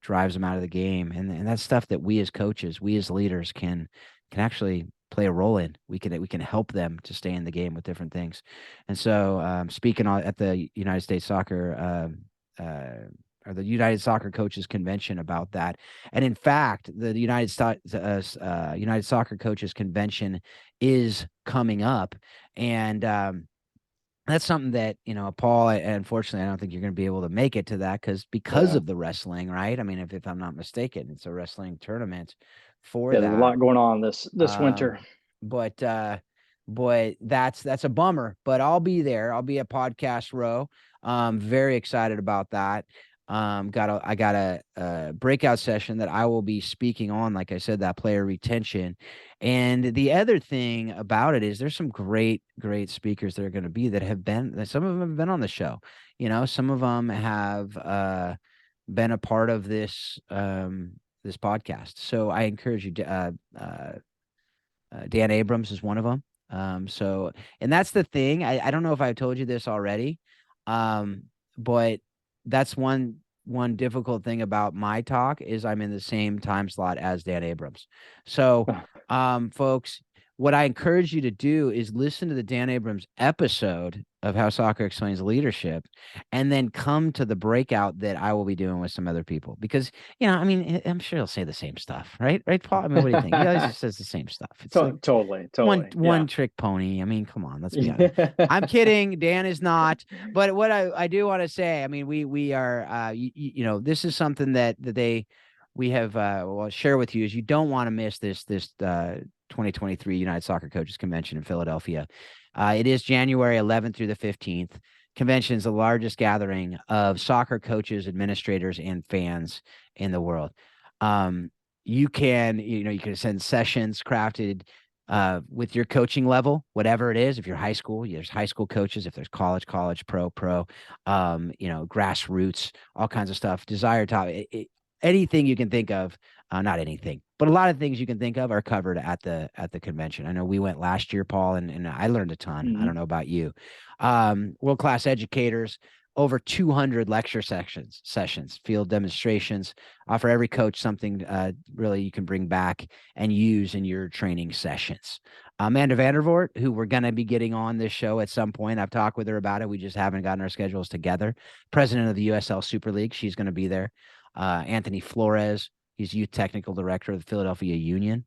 Speaker 1: drives them out of the game. And that's stuff that we as coaches, we as leaders can actually play a role in. We can help them to stay in the game with different things. And so speaking at the United States Soccer or the United Soccer Coaches Convention about that. And in fact, the United Soccer Coaches Convention is coming up, and that's something that, Paul, unfortunately, I don't think you're going to be able to make it to that because
Speaker 2: Yeah.
Speaker 1: of the wrestling, right? I mean, if I'm not mistaken, it's a wrestling tournament for
Speaker 2: Yeah, there's a
Speaker 1: that.
Speaker 2: lot going on this winter.
Speaker 1: Um, but that's a bummer. But I'll be there. I'll be at Podcast Row. Very excited about that. I got a breakout session that I will be speaking on. Like I said, that player retention. And the other thing about it is there's some great speakers that are going to be that some of them have been on the show. Some of them have been a part of this podcast. So I encourage you to Dan Abrams is one of them. So, and that's the thing. I don't know if I've told you this already, but that's one difficult thing about my talk is I'm in the same time slot as Dan Abrams. So, folks, what I encourage you to do is listen to the Dan Abrams episode of How Soccer Explains Leadership, and then come to the breakout that I will be doing with some other people. Because, I mean, I'm sure he'll say the same stuff, right? Right, Paul? I mean, what do you think? He always just says the same stuff. It's like
Speaker 2: Totally. Yeah.
Speaker 1: one trick pony. I mean, come on, let's be honest. I'm kidding. Dan is not. But what I do want to say, I mean, we are, this is something that we have well share with you is you don't want to miss this 2023 United Soccer Coaches Convention in Philadelphia. It is January 11th through the 15th. Convention is the largest gathering of soccer coaches, administrators, and fans in the world. You can send sessions crafted with your coaching level, whatever it is. If you're high school, there's high school coaches. If there's college, pro, grassroots, all kinds of stuff. Desired topic, anything you can think of. Not anything, but a lot of things you can think of are covered at the convention. I know we went last year, Paul, and I learned a ton. I don't know about you. World-class educators, over 200 lecture sessions, field demonstrations, offer every coach something really you can bring back and use in your training sessions. Amanda Vandervoort, who we're going to be getting on this show at some point. I've talked with her about it. We just haven't gotten our schedules together. President of the USL Super League. She's going to be there. Anthony Flores, he's youth technical director of the Philadelphia Union.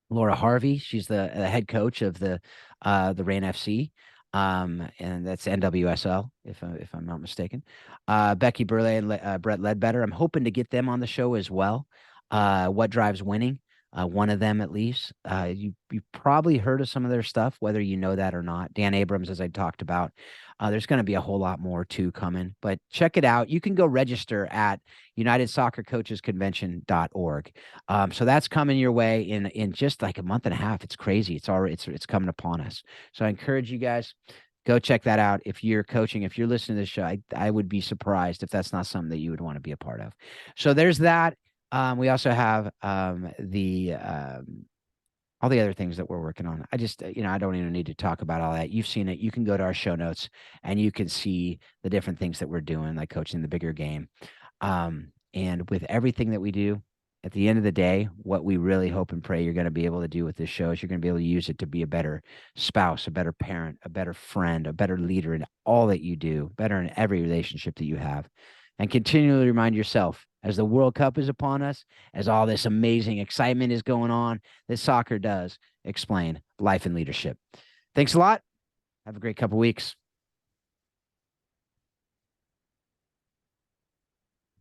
Speaker 1: Laura Harvey, she's the head coach of the Reign FC, and that's NWSL, if I'm not mistaken. Becky Burley and Brett Ledbetter. I'm hoping to get them on the show as well. What Drives Winning, one of them at least. You probably heard of some of their stuff, whether you know that or not. Dan Abrams, as I talked about. There's going to be a whole lot more too coming, but check it out. You can go register at UnitedSoccerCoachesConvention.org. So that's coming your way in just like a month and a half. It's crazy. It's already it's coming upon us. So I encourage you guys, go check that out. If you're coaching, if you're listening to this show, I would be surprised if that's not something that you would want to be a part of. So there's that. We also have all the other things that we're working on. I just, I don't even need to talk about all that. You've seen it. You can go to our show notes and you can see the different things that we're doing, like coaching the bigger game. And with everything that we do, at the end of the day, what we really hope and pray you're going to be able to do with this show is you're going to be able to use it to be a better spouse, a better parent, a better friend, a better leader in all that you do, better in every relationship that you have. And continually remind yourself, as the World Cup is upon us, as all this amazing excitement is going on, that soccer does explain life and leadership. Thanks a lot. Have a great couple weeks.